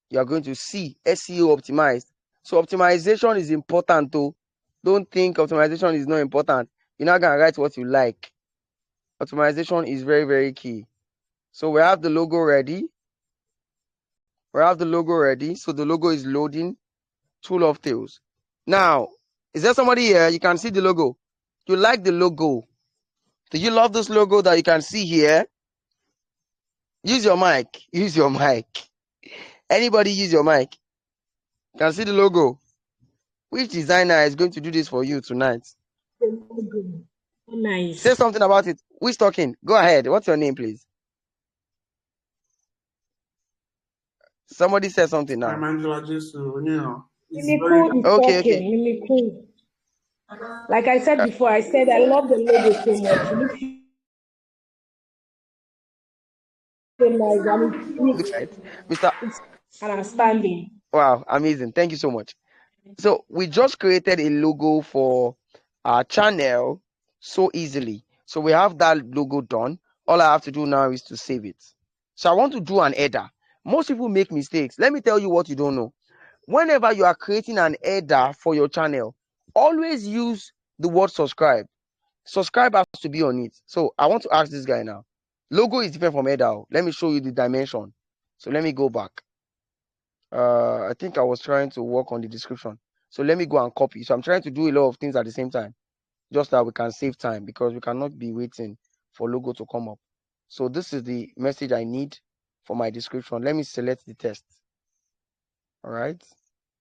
you are going to see SEO optimized. So optimization is important too. Don't think optimization is not important. You're not going to write what you like. Optimization is very, very key. So we have the logo ready. So the logo is loading. Two Love Tales. Now, is there somebody here? You can see the logo. You like the logo? Do you love this logo that you can see here? Use your mic. Use your mic. Anybody use your mic? You can see the logo. Which designer is going to do this for you tonight? Nice. Say something about it. Who's talking? Go ahead. What's your name, please? Somebody say something now. I'm Angela Jesus. You know, it's Mimiku very is Okay, talking. okay. Mimiku. Like I said before, I said I love the logo so much. It looks so nice and Looks right, Mr. and I'm standing. Wow, amazing. Thank you so much. So we just created a logo for our channel so easily. So we have that logo done. All I have to do now is to save it. So I want to do an header. Most people make mistakes. Let me tell you what you don't know. Whenever you are creating an header for your channel, always use the word subscribe. Subscribe has to be on it. So I want to ask this guy now. Logo is different from header. Let me show you the dimension. So let me go back. I think I was trying to work on the description. So let me go and copy. So I'm trying to do a lot of things at the same time, just that we can save time because we cannot be waiting for logo to come up. So this is the message I need for my description. Let me select the text. All right.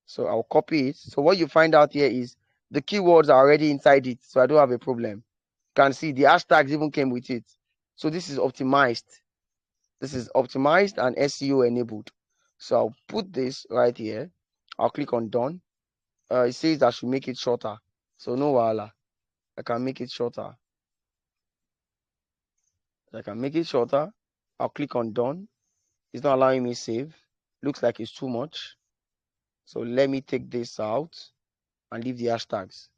So I'll copy it. So what you find out here is the keywords are already inside it. So I don't have a problem. You can see the hashtags even came with it. So this is optimized. This is optimized and SEO enabled. So I'll put this right here. I'll click on done. It says I should make it shorter. So no wahala. I can make it shorter. I can make it shorter. I'll click on done. It's not allowing me save. Looks like it's too much. So let me take this out and leave the hashtags.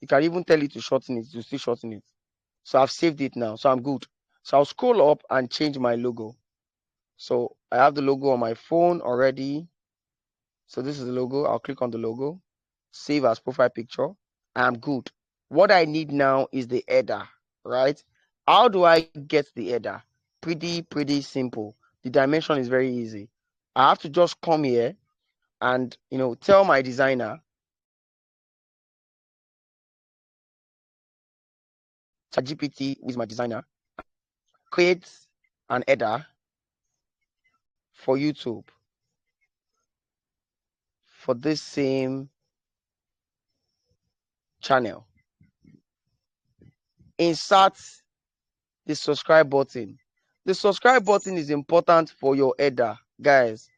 You can even tell it to shorten it. To still shorten it. So I've saved it now. So I'm good. So I'll scroll up and change my logo. So I have the logo on my phone already. So this is the logo. I'll click on the logo. Save as profile picture. I'm good. What I need now is the header, right? How do I get the header? Pretty simple. The dimension is very easy. I have to just come here and, tell my designer, ChatGPT, who is my designer, create an header for YouTube for this same channel. Insert the subscribe button. The subscribe button is important for your header, guys.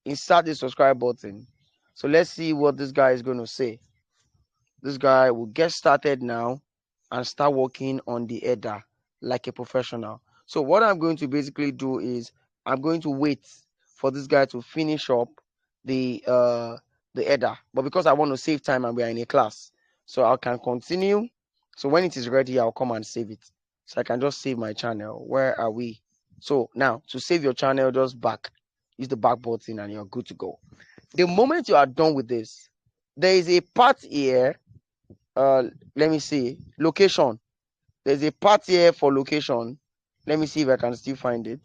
Insert the subscribe button. So let's see what this guy is going to say. This guy will get started now and start working on the header like a professional. So what I'm going to basically do is I'm going to wait for this guy to finish up the header. But because I want to save time and we are in a class, so I can continue. So when it is ready, I'll come and save it. So I can just save my channel. Where are we? So now to save your channel, just back. Use the back button and you're good to go. The moment you are done with this, there is a part here. Let me see. Location. There's a part here for location. Let me see if I can still find it.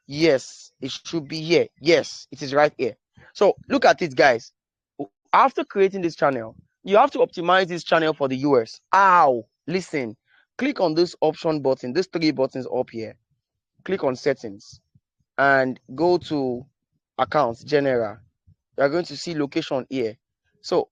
Yes, it should be here. Yes, it is right here. So look at it, guys. After creating this channel, you have to optimize this channel for the US. How? Listen. Click on this option button, these three buttons up here. Click on settings and go to accounts, general. You're going to see location here. So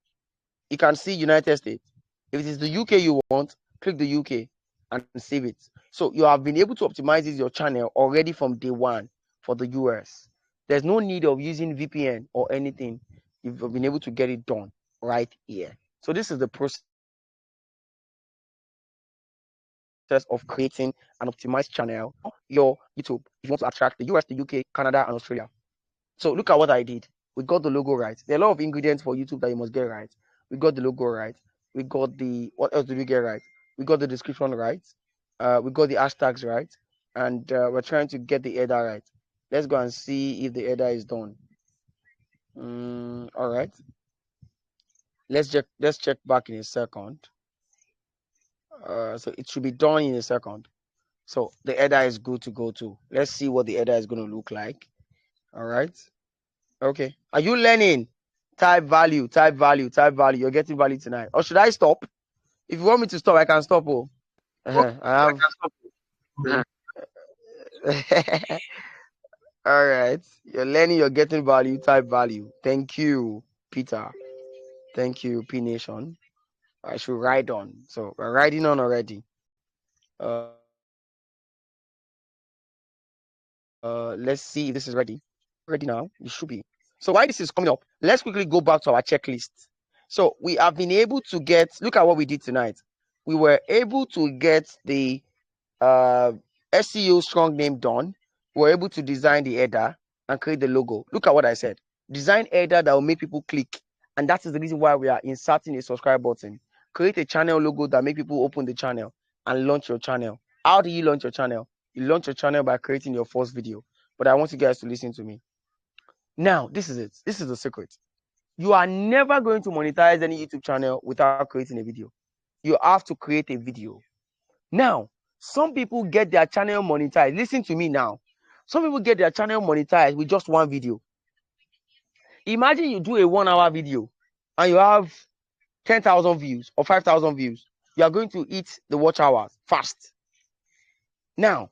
you can see United States. If it is the UK you want, click the UK and save it. So you have been able to optimize your channel already from day one for the US. There's no need of using VPN or anything. You've been able to get it done right here. So this is the process of creating an optimized channel your YouTube if you want to attract the US, the UK, Canada, and Australia. So look at what I did. We got the logo right. There are a lot of ingredients for YouTube that you must get right. We got the logo right. We got the what else did we get right? We got the description right. We got the hashtags right, and we're trying to get the header right. Let's go and see if the header is done. All right. Let's check. Let's check back in a second. So it should be done in a second. So the header is good to go to. Let's see what the header is going to look like. All right. Okay. Are you learning? Type value, type value, type value. You're getting value tonight. Or should I stop? If you want me to stop, I can stop. Oh, I have. All right. You're learning, you're getting value, type value. Thank you, Peter. Thank you, P Nation. I should ride on. So we're riding on already. Let's see if this is ready. Ready now. You should be. So while this is coming up, let's quickly go back to our checklist. So we have been able to get, look at what we did tonight. We were able to get the SEO strong name done. We were able to design the header and create the logo. Look at what I said. Design header that will make people click. And that is the reason why we are inserting a subscribe button. Create a channel logo that make people open the channel and launch your channel. How do you launch your channel? You launch your channel by creating your first video. But I want you guys to listen to me. Now, this is it. This is the secret. You are never going to monetize any YouTube channel without creating a video. You have to create a video. Now, some people get their channel monetized. Listen to me now. Some people get their channel monetized with just one video. Imagine you do a 1 hour video and you have 10,000 views or 5,000 views. You are going to eat the watch hours fast. Now,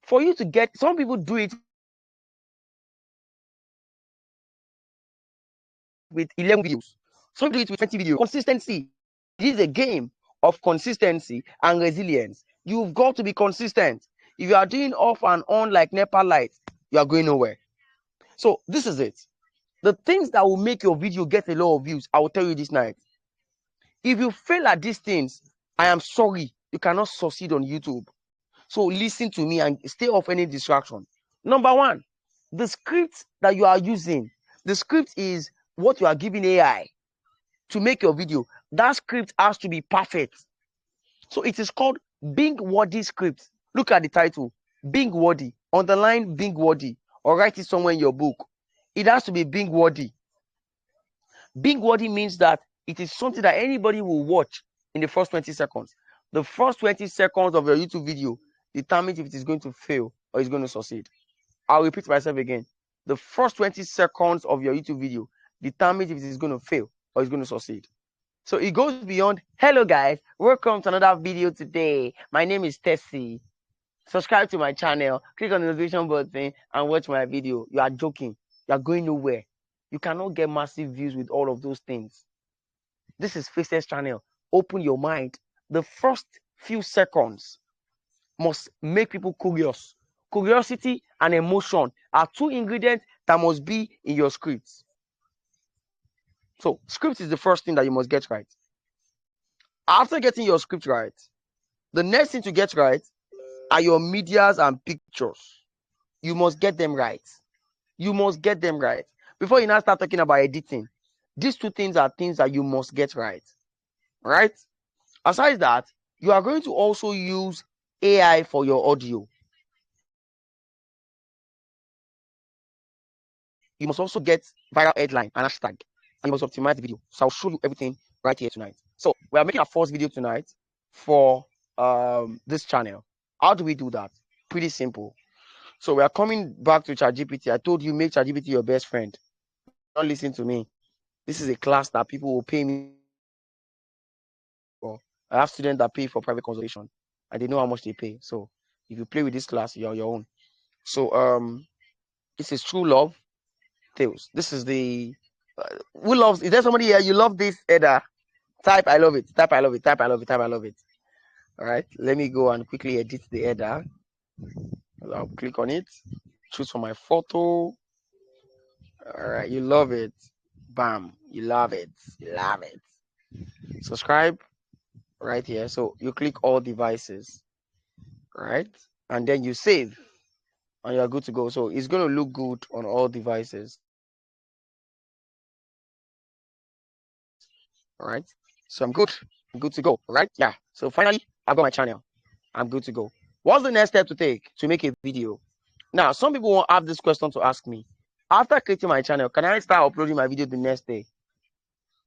for you to get, some people do it with 11 videos. Some do it with 20 videos. Consistency. This is a game of consistency and resilience. You've got to be consistent. If you are doing off and on like NEPA lights, you are going nowhere. So this is it. The things that will make your video get a lot of views, I will tell you this night. If you fail at these things, I am sorry. You cannot succeed on YouTube. So listen to me and stay off any distraction. Number one, the script that you are using. The script is what you are giving AI to make your video. That script has to be perfect. So it is called Bing Wordy script. Look at the title. Bing Wordy. Underline Bing Wordy. Or write it somewhere in your book. It has to be Bing Wordy. Bing Wordy means that it is something that anybody will watch in the first 20 seconds. The first 20 seconds of your YouTube video determines if it is going to fail or it's going to succeed. I'll repeat myself again. The first 20 seconds of your YouTube video determines if it is going to fail or it's going to succeed. So it goes beyond, hello guys, welcome to another video today. My name is Tessie. Subscribe to my channel, click on the notification button and watch my video. You are joking. You are going nowhere. You cannot get massive views with all of those things. This is Faceless channel. Open your mind. The first few seconds must make people curious. Curiosity and emotion are two ingredients that must be in your scripts. So script is the first thing that you must get right. After getting your script right, the next thing to get right are your medias and pictures. You must get them right. You must get them right. Before you now start talking about editing, these two things are things that you must get right. Right? Aside that, you are going to also use AI for your audio. You must also get viral headline and hashtag. And you must optimize the video. So I'll show you everything right here tonight. So we are making our first video tonight for this channel. How do we do that? Pretty simple. So we are coming back to ChatGPT. I told you, make ChatGPT your best friend. Don't listen to me. This is a class that people will pay me for. I have students that pay for private consultation and they know how much they pay. So if you play with this class, you're on your own. So this is True Love Tales. This is the who loves, is there somebody here you love this header? Type I love it. Type I love it. Type I love it. Type I love it. All right, let me go and quickly edit the header. I'll click on it, choose for my photo. All right, you love it. Bam, you love it. You love it. Subscribe right here. So you click all devices, right? And then you save and you're good to go. So it's going to look good on all devices. All right. So I'm good. I'm good to go. Right? Yeah. So finally, I've got my channel. I'm good to go. What's the next step to take to make a video? Now, some people won't have this question to ask me. After creating my channel, can I start uploading my video the next day?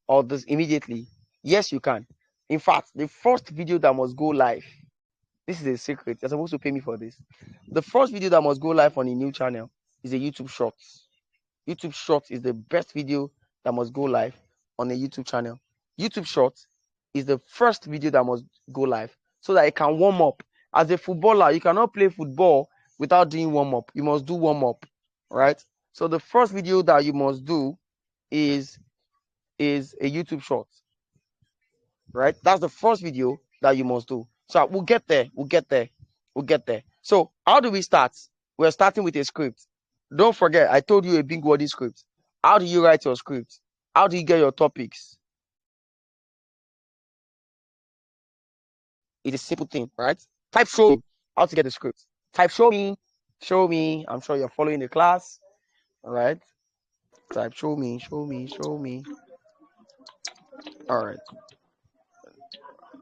Or this immediately? Yes, you can. In fact, the first video that must go live, this is a secret. You're supposed to pay me for this. The first video that must go live on a new channel is a YouTube Shorts. YouTube Shorts is the best video that must go live on a YouTube channel. YouTube Shorts is the first video that must go live so that it can warm up. As a footballer, you cannot play football without doing warm up. You must do warm up, right? So the first video that you must do is a YouTube Shorts, right? That's the first video that you must do. So we'll get there. We'll get there. We'll get there. So how do we start? We're starting with a script. Don't forget, I told you a big wordy script. How do you write your script? How do you get your topics? It's a simple thing, right? Type show me how to get the script. Type show me, show me. I'm sure you're following the class, all right? Type show me, show me, show me. All right,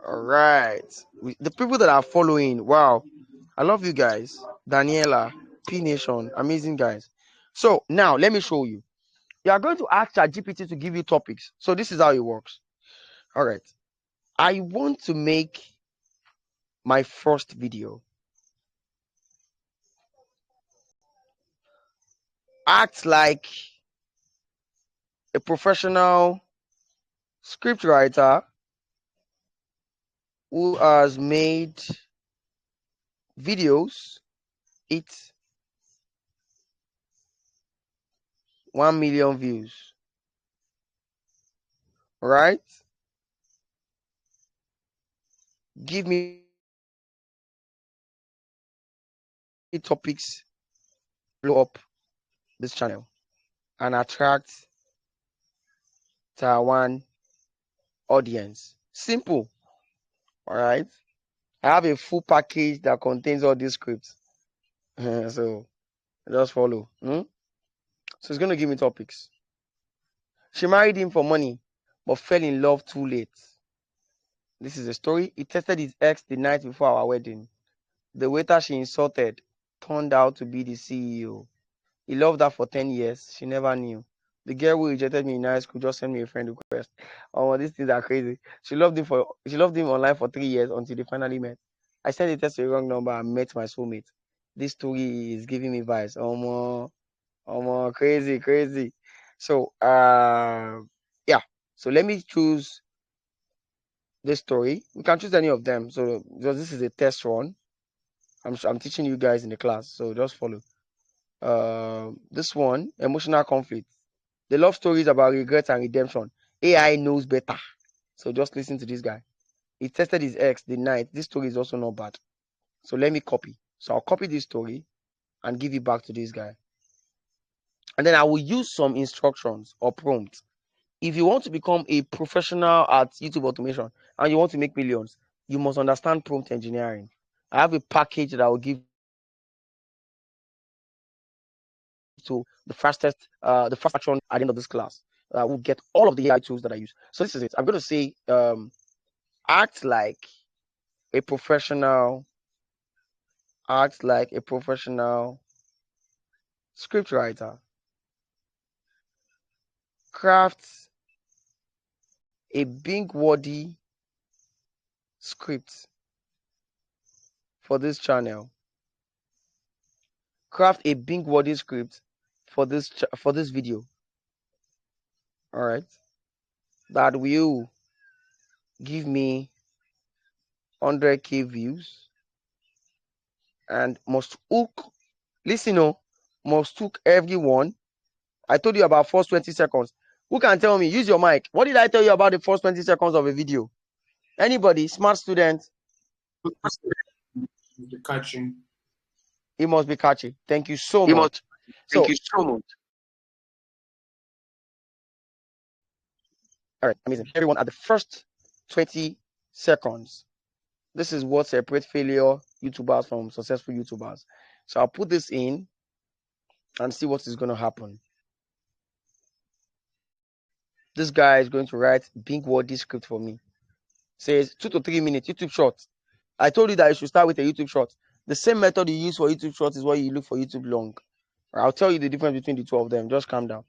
all right. The people that are following, wow, I love you guys. Daniela, P Nation, amazing guys. So now let me show you. You are going to ask ChatGPT to give you topics. So this is how it works. All right. I want to make my first video. Act like a professional scriptwriter who has made videos. It's 1 million views. Right? Give me topics, blow up this channel and attract Taiwan audience. Simple. All right. I have a full package that contains all these scripts. So just follow. So it's going to give me topics. She married him for money, but fell in love too late. This is a story. He tested his ex the night before our wedding. The waiter she insulted turned out to be the CEO. He loved her for 10 years. She never knew. The girl who rejected me in high school just sent me a friend request. Oh, these things are crazy. She loved him online for 3 years until they finally met. I sent a text to the wrong number and met my soulmate. This story is giving me vibes. Crazy, crazy. So yeah. So let me choose this story. We can choose any of them. So because this is a test run, I'm teaching you guys in the class. So just follow. This one, emotional conflict. The love stories about regret and redemption. AI knows better. So just listen to this guy. He tested his ex the night. This story is also not bad. So let me copy. So I'll copy this story and give it back to this guy. And then I will use some instructions or prompts. If you want to become a professional at YouTube automation and you want to make millions, you must understand prompt engineering. I have a package that I will give to the fastest action at the end of this class. We'll get all of the AI tools that I use. So this is it. I'm going to say act like a professional, script writer, craft a big wordy script for this channel. Craft a big wordy script for this video. All right, that will give me 100k views and must hook. Listen, must hook everyone. I told you about first 20 seconds. Who can tell me? Use your mic. What did I tell you about the first 20 seconds of a video? Anybody? Smart student? Catching. It must be catchy. Thank you so much. Thank you so much. All right, amazing. Everyone, at the first 20 seconds, this is what separates failure YouTubers from successful YouTubers. So I'll put this in and see what is going to happen. This guy is going to write big wordy script for me. Says 2 to 3 minutes YouTube short. I told you that you should start with a YouTube short. The same method you use for YouTube short is what you look for YouTube long. I'll tell you the difference between the two of them. Just calm down.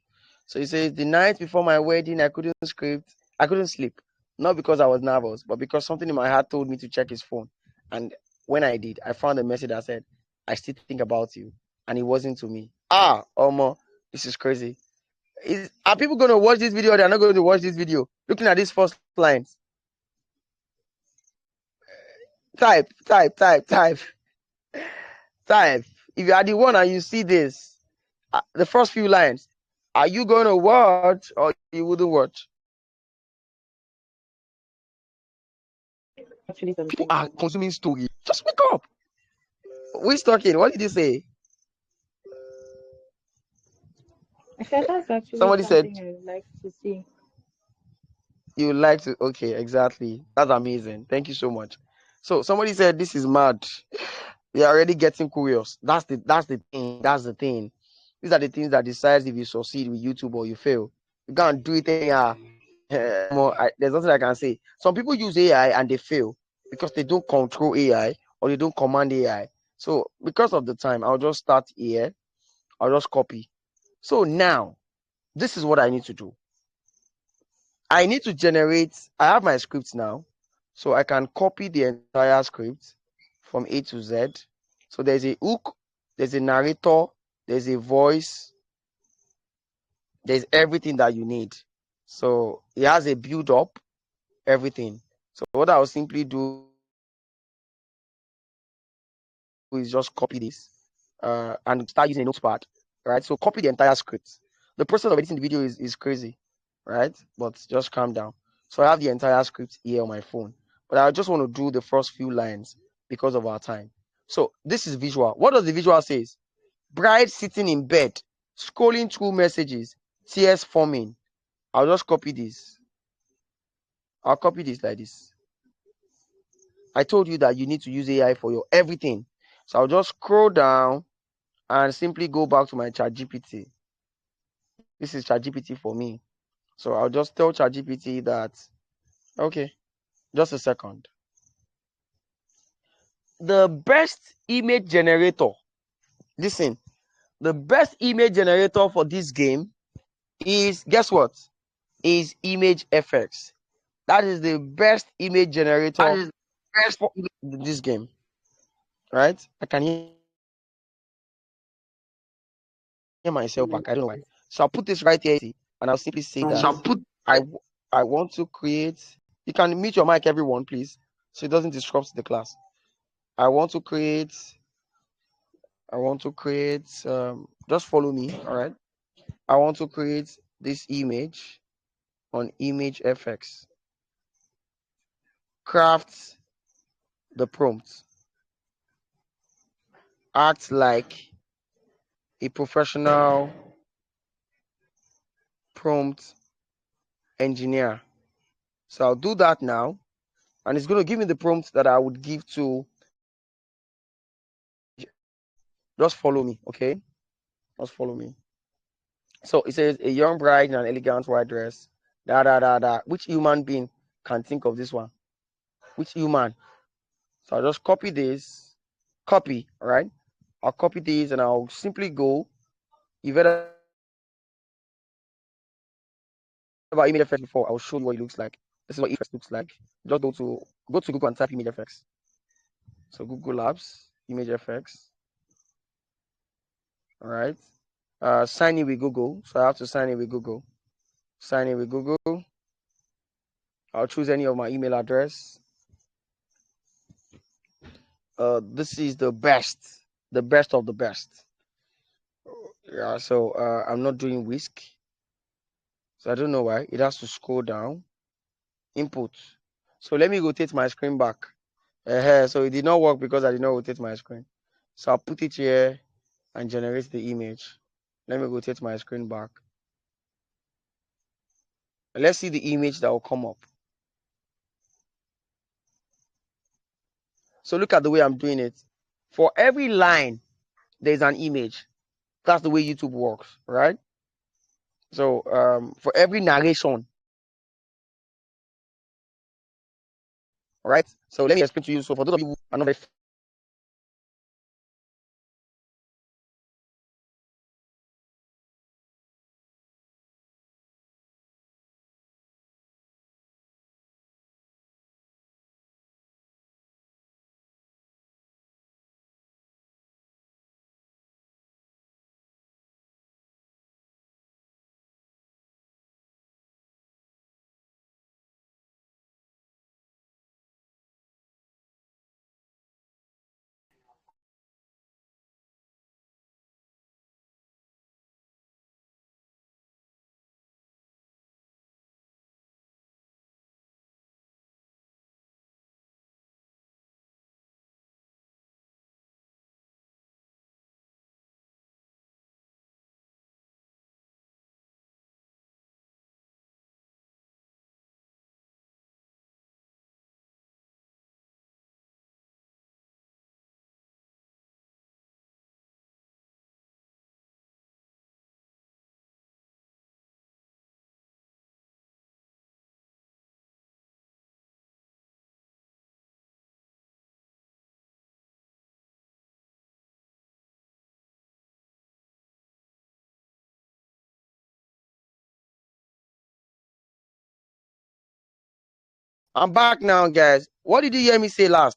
So he says, the night before my wedding, I couldn't sleep. Not because I was nervous, but because something in my heart told me to check his phone. And when I did, I found a message that said, I still think about you. And it wasn't to me. This is crazy. Are people going to watch this video? They're not going to watch this video. Looking at these first lines. Type. If you are the one and you see this, the first few lines, are you going to watch or you wouldn't watch? People are consuming story. Just wake up. Who's talking? What did you say? I said that's actually Somebody said something I would like to see. you like to. Okay, exactly. That's amazing. Thank you so much. So somebody said this is mad. We are already getting curious. That's the thing. That's the thing. These are the things that decides if you succeed with YouTube or you fail. You can't do it anyhow. There's nothing I can say. Some people use AI and they fail because they don't control AI or they don't command AI. So because of the time, I'll just start here. I'll just copy. So now, this is what I need to do. I need to generate. I have my script now, so I can copy the entire script from A to Z. So there's a hook, there's a narrator, there's a voice, there's everything that you need. So it has a build up, everything. So what I'll simply do is just copy this and start using a notepad, right? So copy the entire script. The process of editing the video is crazy, right? But just calm down. So I have the entire script here on my phone, but I just want to do the first few lines because of our time. So this is visual. What does the visual say? Bride sitting in bed, scrolling through messages, tears forming. I'll just copy this. I'll copy this like this. I told you that you need to use AI for your everything. So I'll just scroll down and simply go back to my ChatGPT. This is ChatGPT for me. So I'll just tell ChatGPT that, okay, just a second. The best image generator, listen, the best image generator for this game is, guess what? Is Image FX. That is the best image generator for this game, right? I can hear myself back. I don't know why. So I'll put this right here and I'll simply say that I want to create. You can mute your mic, everyone, please, so it doesn't disrupt the class. I want to create. Just follow me, all right? I want to create this image on Image FX. Craft the prompt. Act like a professional prompt engineer. So I'll do that now, and it's going to give me the prompt that I would give to Image. Just follow me, okay? Just follow me. So it says a young bride in an elegant white dress. Da da da da. Which human being can think of this one? Which human? So I'll just copy this. Copy, all right? I'll copy this and I'll simply go. You've heard about image effects before. I'll show you what it looks like. This is what effects looks like. Just go to Google and type image effects. So Google Labs, image effects. All right. Sign in with Google. So I have to sign in with Google. Sign in with Google. I'll choose any of my email address. This is the best of the best. Yeah, so I'm not doing whisk. So I don't know why. It has to scroll down. Input. So let me rotate my screen back. So it did not work because I did not rotate my screen. So I'll put it here and generate the image. Let me rotate my screen back. Let's see the image that will come up. So look at the way I'm doing it. For every line, there's an image. That's the way YouTube works, right? So for every narration, right? So let me explain to you. So for those of you who are not very I'm back now, guys. What did you hear me say last?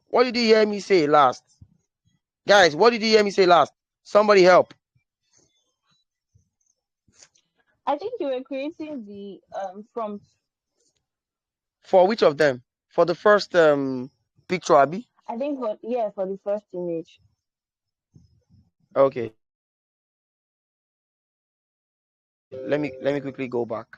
What did you hear me say last? Guys, what did you hear me say last? Somebody help. I think you were creating the prompt. For which of them? For the first picture, Abby? I think for the first image. Okay. Let me quickly go back.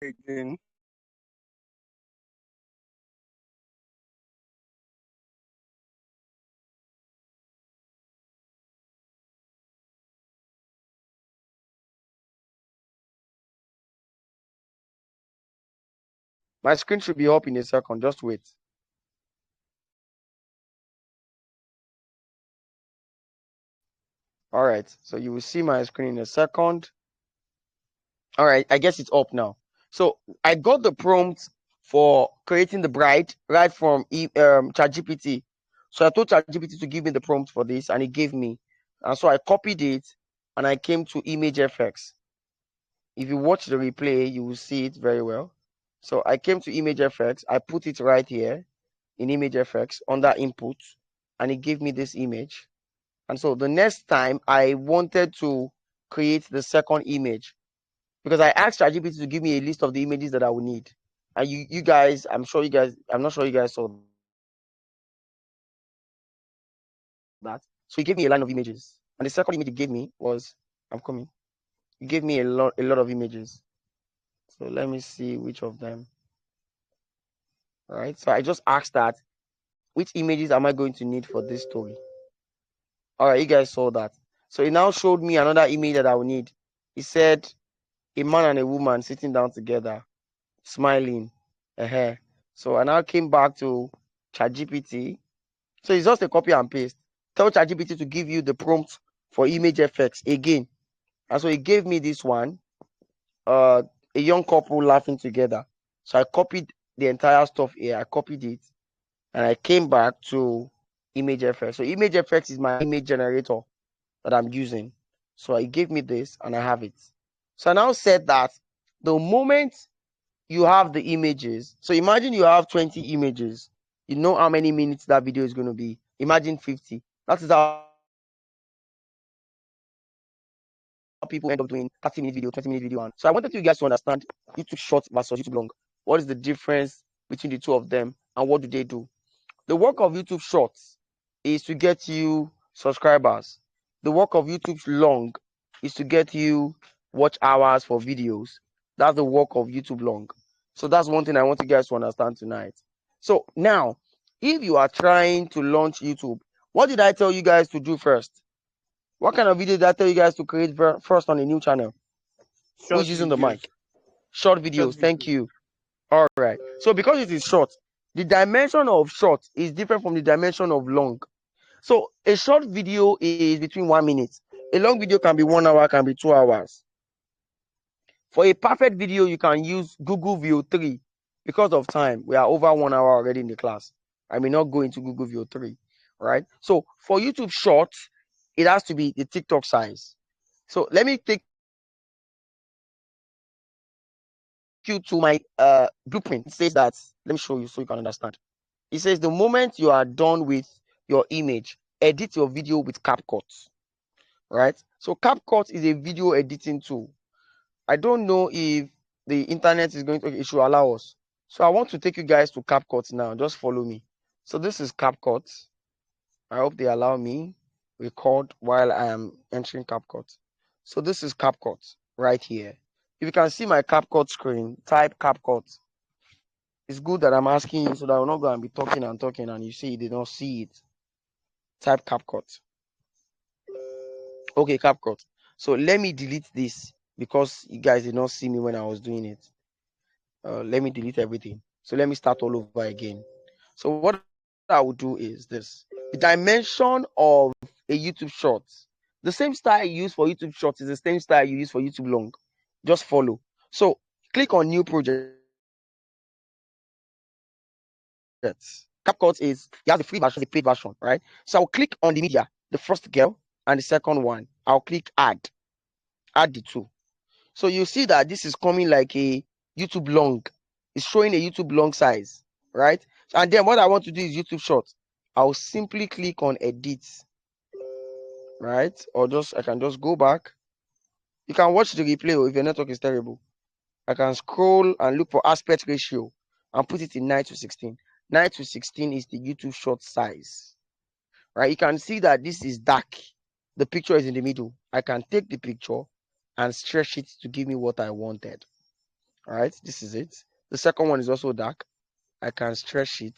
Again. My screen should be up in a second. Just wait. All right. So you will see my screen in a second. All right. I guess it's up now. So I got the prompt for creating the bride right from ChatGPT. So I told ChatGPT to give me the prompt for this, and it gave me. And so I copied it, and I came to Image FX. If you watch the replay, you will see it very well. So I came to Image FX. I put it right here in Image FX under input, and it gave me this image. And so the next time I wanted to create the second image, because I asked ChatGPT to give me a list of the images that I would need. And you guys, I'm not sure you guys saw that. So he gave me a line of images. And the second image he gave me was, I'm coming. He gave me a lot of images. So let me see which of them. All right. So I just asked that, which images am I going to need for this story? All right, you guys saw that. So it now showed me another image that I would need. It said a man and a woman sitting down together, smiling. So I now came back to ChatGPT. So it's just a copy and paste. Tell ChatGPT to give you the prompt for image effects again. And so it gave me this one, a young couple laughing together. So I copied the entire stuff here. I copied it, and I came back to image effects. So image effects is my image generator that I'm using. So it gave me this, and I have it. So I now said that the moment you have the images, so imagine you have 20 images, you know how many minutes that video is going to be. Imagine 50. That is how people end up doing 30-minute video, 20-minute video. And so I wanted you guys to understand YouTube short versus YouTube long. What is the difference between the two of them, and what do they do? The work of YouTube Shorts is to get you subscribers. The work of YouTube Long is to get you watch hours for videos. That's the work of YouTube Long. So that's one thing I want you guys to understand tonight. So now, if you are trying to launch YouTube, what did I tell you guys to do first? What kind of video did I tell you guys to create first on a new channel? Who's using the mic? Short videos. Thank you. All right. So because it is short, the dimension of short is different from the dimension of long. So a short video is between 1 minute. A long video can be 1 hour, can be 2 hours. For a perfect video, you can use Google View 3. Because of time, we are over 1 hour already in the class. I may not go into Google View 3, right? So for YouTube Shorts, it has to be the TikTok size. So let me take you to my blueprint. It says that, let me show you so you can understand. It says the moment you are done with your image, edit your video with CapCut, right? So CapCut is a video editing tool. I don't know if the internet is going to, it should allow us. So I want to take you guys to CapCut now. Just follow me. So this is CapCut. I hope they allow me. record while I am entering CapCut. So this is CapCut right here. If you can see my CapCut screen, type CapCut. It's good that I'm asking you so that I'm not going to be talking and you see you did not see it. Type CapCut. Okay, CapCut. So let me delete this because you guys did not see me when I was doing it. Let me delete everything. So let me start all over again. So what I will do is this. The dimension of a YouTube short, the same style you use for YouTube short is the same style you use for YouTube long. Just follow. So click on new projects. CapCut is, he has a free version, a paid version, right? So I'll click on the media, the first girl and the second one. I'll click add the two. So you see that this is coming like a YouTube long. It's showing a YouTube long size, right? And then what I want to do is YouTube short. I'll simply click on edit, right? Or I can just go back. You can watch the replay if your network is terrible. I can scroll and look for aspect ratio and put it in 9:16. 9:16 is the YouTube short size, right? You can see that this is dark. The picture is in the middle. I can take the picture and stretch it to give me what I wanted. All right, this is it. The second one is also dark. I can stretch it.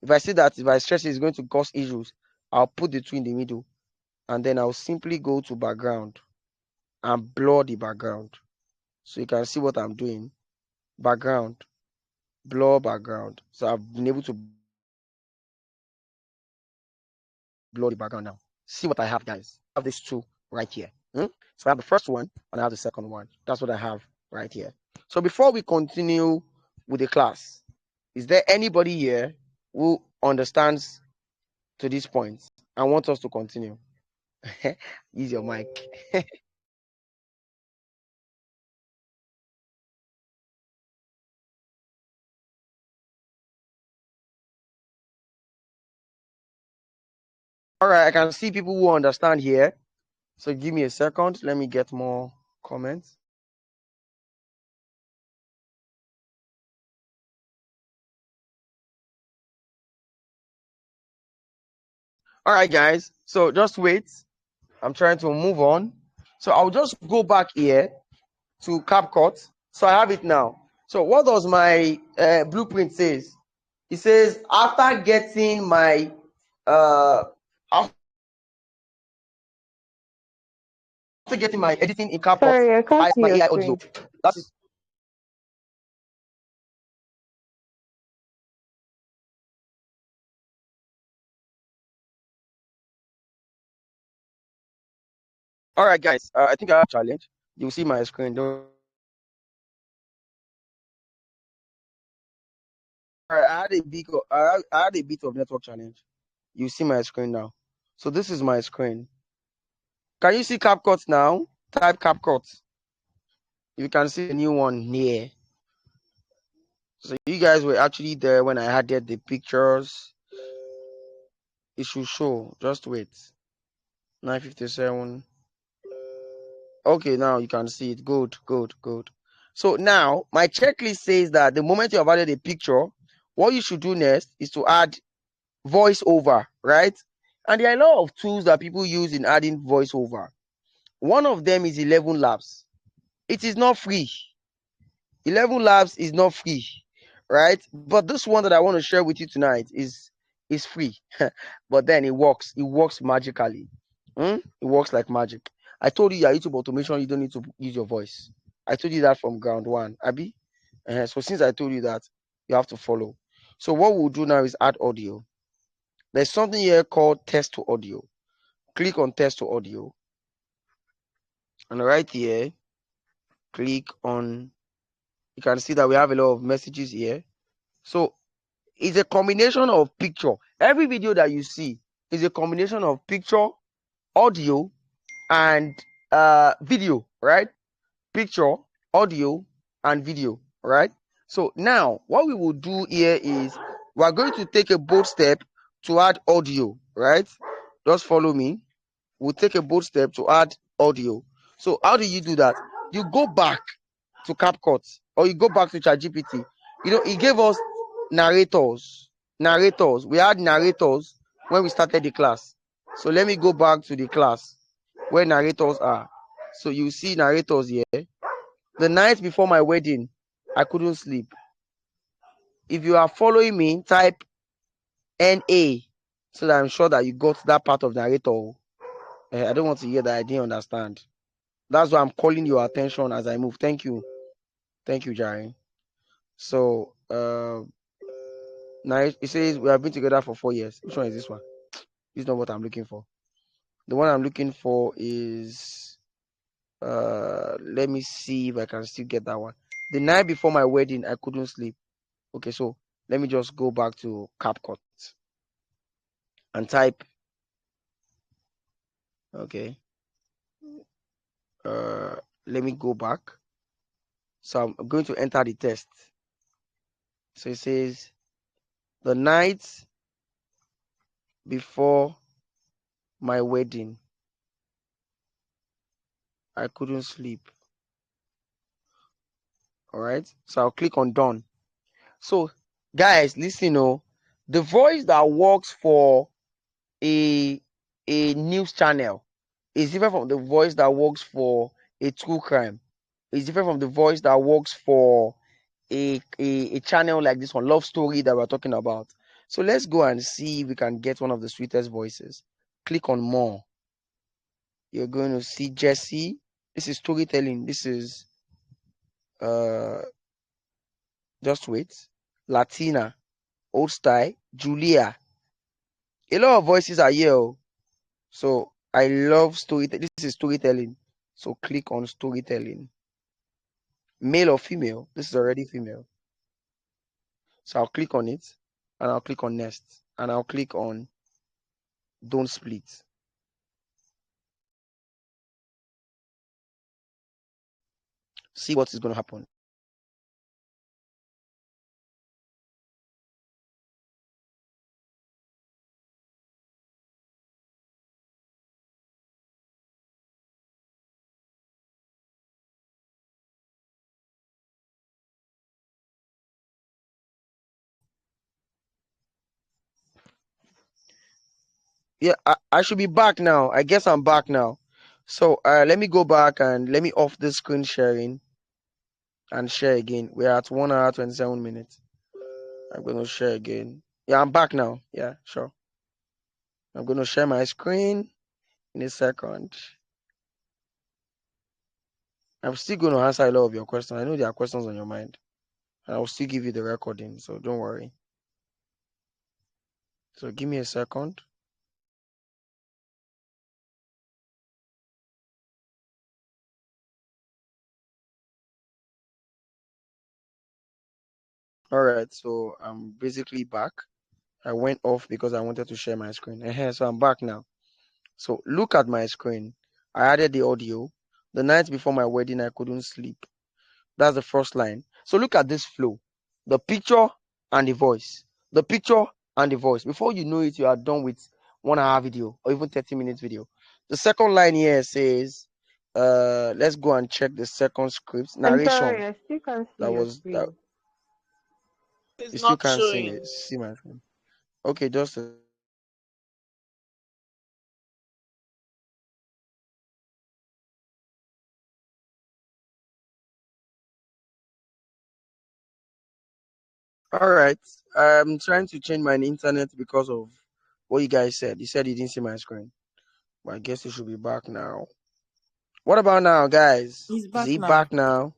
If I see that if I stretch it, it's going to cause issues, I'll put the two in the middle and then I'll simply go to background and blur the background. So you can see what I'm doing. Background, blur background. So I've been able to blur the background now. See what I have, guys. I have these two right here. So I have the first one and I have the second one. That's what I have right here. So before we continue with the class, is there anybody here who understands to this point and wants us to continue? Use your mic. All right, I can see people who understand here. So give me a second. Let me get more comments. All right, guys. So just wait. I'm trying to move on. So I'll just go back here to CapCut. So I have it now. So what does my blueprint says? It says after getting my editing in CapCut, Sorry, I I can't have see my your AI audio. screen. That is all right, guys. I think I have a challenge. You'll see my screen. All right, I had a bit of network challenge. You see my screen now. So this is my screen. Can you see CapCut now? Type CapCut. You can see the new one here. So you guys were actually there when I added the pictures. It should show. Just wait. 9:57. Okay, now you can see it. Good. So now my checklist says that the moment you have added a picture, what you should do next is to add voiceover, right? And there are a lot of tools that people use in adding voiceover. One of them is ElevenLabs. It is not free. ElevenLabs is not free, right? But this one that I want to share with you tonight is free. But then it works. It works magically. It works like magic. I told you, YouTube automation, you don't need to use your voice. I told you that from ground one, Abby. So since I told you that, you have to follow. So what we'll do now is add audio. There's something here called test to audio. Click on test to audio. And right here, click on, you can see that we have a lot of messages here. So it's a combination of picture. Every video that you see is a combination of picture, audio, and video, right? Picture, audio, and video, right? So now what we will do here is we're going to take a bold step to add audio, right? Just follow me. We'll take a bold step to add audio. So how do you do that? You go back to CapCut or you go back to ChatGPT. You know, it gave us narrators. We had narrators when we started the class. So let me go back to the class where narrators are. So you see narrators here. The night before my wedding, I couldn't sleep. If you are following me, type NA so that I'm sure that you got that part of narrator. I don't want to hear that I didn't understand. That's why I'm calling your attention as I move. Thank you. Thank you, Jaren. So now it says we have been together for 4 years. Which one is this one? This is not what I'm looking for. The one I'm looking for is let me see if I can still get that one. The night before my wedding, I couldn't sleep. Okay, so let me just go back to CapCut and type. Okay. Let me go back. So I'm going to enter the test. So it says the night before my wedding, I couldn't sleep. All right. So I'll click on done. So guys, listen, the voice that works for a news channel is different from the voice that works for a true crime. It's different from the voice that works for a channel like this one, Love Story, that we're talking about. So let's go and see if we can get one of the sweetest voices. Click on more. You're going to see Jesse. This is storytelling. This is just wait. Latina, Old Style, Julia. A lot of voices are here. So I love storytelling. This is storytelling. So click on storytelling. Male or female? This is already female. So I'll click on it and I'll click on next and I'll click on don't split. See what is going to happen. Yeah, I should be back now. I guess I'm back now. So let me go back and let me off this screen sharing and share again. We're at 1 hour 27 minutes. I'm going to share again. Yeah, I'm back now. Yeah, sure. I'm going to share my screen in a second. I'm still going to answer a lot of your questions. I know there are questions on your mind. And I'll still give you the recording, so don't worry. So give me a second. All right, so I'm basically back. I went off because I wanted to share my screen. So I'm back now. So look at my screen. I added the audio. The night before my wedding, I couldn't sleep. That's the first line. So look at this flow. The picture and the voice. The picture and the voice. Before you know it, you are done with 1 hour video or even 30 minutes video. The second line here says, let's go and check the second script. I'm Narration. sorry, I still can't see your screen. You It's still not can't showing. see my screen. Okay, just all right. I'm trying to change my internet because of what you guys said. You said you didn't see my screen. But I guess it should be back now. What about now, guys? He's Is back it now. back now?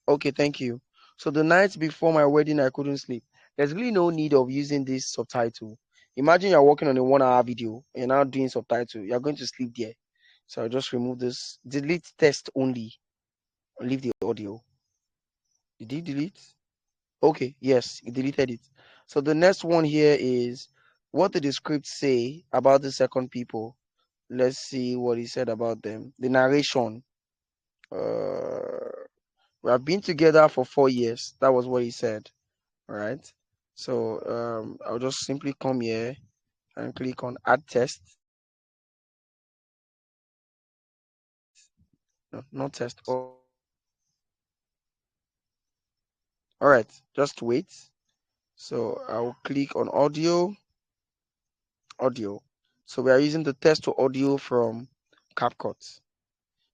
Okay, thank you. So the night before my wedding, I couldn't sleep. There's really no need of using this subtitle. Imagine you're working on a 1 hour video and you're now doing subtitle. You're going to sleep there. So I'll just remove this. Delete test only. Leave the audio. Did he delete? Okay, yes, he deleted it. So the next one here is what did the script say about the second people? Let's see what he said about them. The narration. We have been together for 4 years. That was what he said. All right. So I'll just simply come here and click on add test. No, not test. Oh. All right. Just wait. So I'll click on audio. Audio. So we are using the text to audio from CapCut.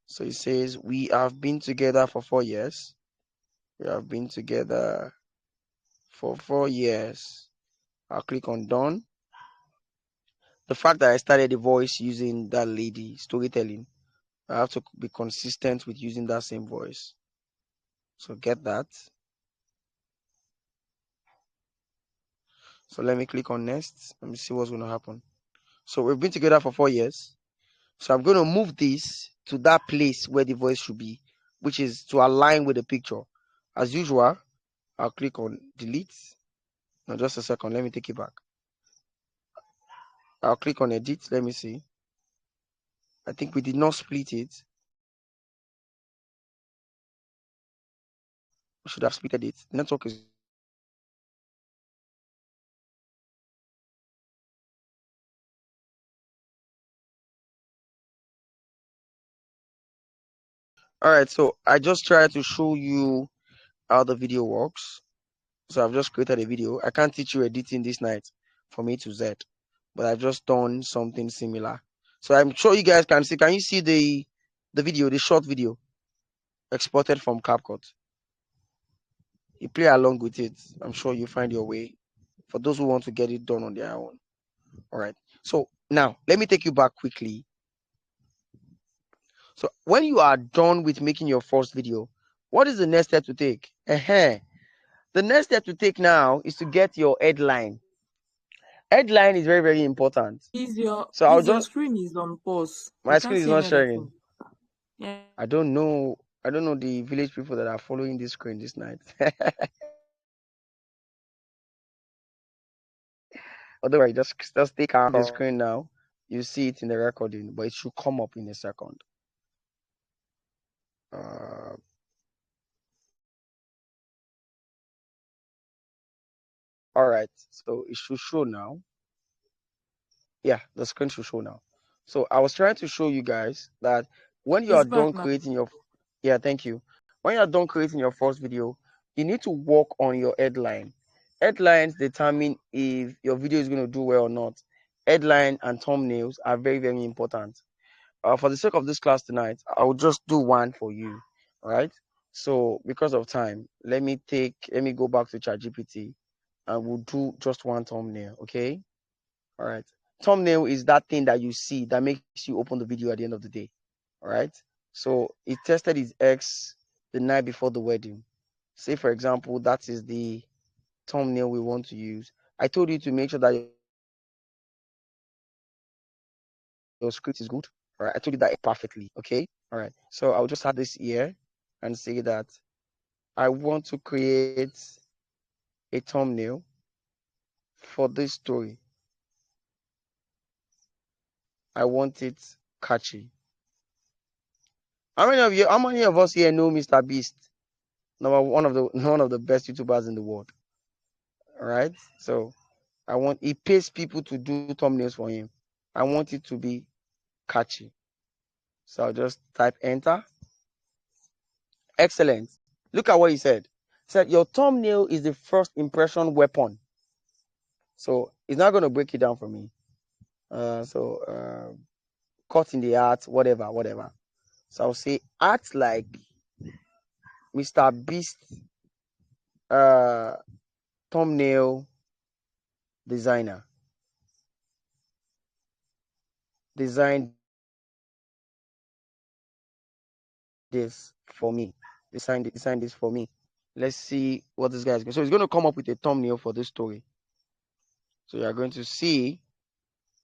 So it says, we have been together for 4 years. We have been together for 4 years. I'll click on done. The fact that I started the voice using that lady storytelling, I have to be consistent with using that same voice. So get that. So let me click on next. Let me see what's going to happen. So we've been together for 4 years. So I'm going to move this to that place where the voice should be, which is to align with the picture. As usual, I'll click on delete. Now just a second, let me take it back. I'll click on edit. Let me see. I think we did not split it. We should have splitted it. The network is all right. So I just tried to show you how the video works. So I've just created a video. I can't teach you editing this night from A to Z, but I've just done something similar. So I'm sure you guys can see. Can you see the video, the short video exported from CapCut? You play along with it. I'm sure you find your way for those who want to get it done on their own. All right. So now let me take you back quickly. So when you are done with making your first video, what is the next step to take? The next step to take now is to get your headline. Headline is very, very important. So I'll Your just, screen is on pause. my We screen can't is see not any other sharing. thing. Yeah. I don't know the village people that are following this screen this night. Otherwise, just take out the screen now. You see it in the recording, but it should come up in a second. All right, so it should show now. Yeah, the screen should show now. So I was trying to show you guys that when you are It's back done now. creating your, yeah, thank you. When you are done creating your first video, you need to work on your headline. Headlines determine if your video is going to do well or not. Headline and thumbnails are very, very important. For the sake of this class tonight, I will just do one for you. All right. So because of time, let me go back to ChatGPT and we'll do just one thumbnail. Okay. All right. Thumbnail is that thing that you see that makes you open the video at the end of the day. All right. So it tested his ex the night before the wedding. Say, for example, that is the thumbnail we want to use. I told you to make sure that your script is good. All right. I told you that perfectly. Okay. All right. So I'll just add this here and say that I want to create a thumbnail for this story. I want it catchy. How many of us here know Mr. Beast? One of the best YouTubers in the world. All right. So he pays people to do thumbnails for him. I want it to be catchy. So I'll just type enter. Excellent. Look at what he said. He said your thumbnail is the first impression weapon. So it's not going to break it down for me. Cut in the art, whatever. So I'll say act like Mr. Beast thumbnail designer. Design this for me. Design this for me. Let's see what this guy is going. So he's going to come up with a thumbnail for this story. So you're going to see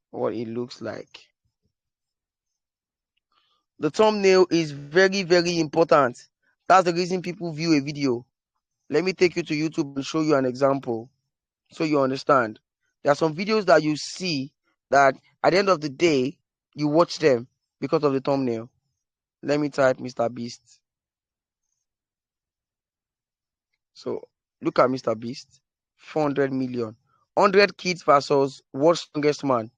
what it looks like. The thumbnail is very, very important. That's the reason people view a video. Let me take you to YouTube and show you an example so you understand. There are some videos that you see that at the end of the day, you watch them because of the thumbnail. Let me type Mr. Beast. So look at Mr. Beast. 400 million. 100 kids versus world's strongest man.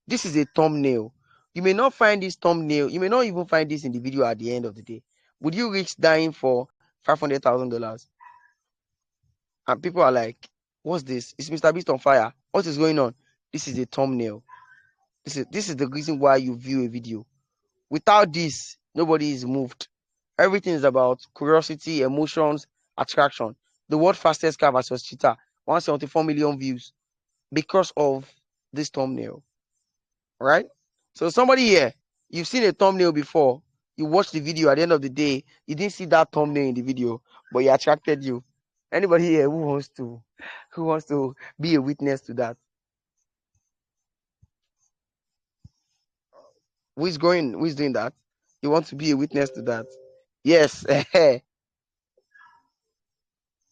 This is a thumbnail. You may not find this thumbnail. You may not even find this in the video at the end of the day. Would you risk dying for $500,000? And people are like, what's this? Is Mr. Beast on fire? What is going on? This is a thumbnail. This is the reason why you view a video. Without this, nobody is moved. Everything is about curiosity, emotions, attraction. The world fastest car versus cheetah, 174 million views because of this thumbnail, right? So somebody here, you've seen a thumbnail before, you watched the video, at the end of the day, you didn't see that thumbnail in the video, but it attracted you. Anybody here who wants to be a witness to that? Who is doing that? You want to be a witness to that? Yes.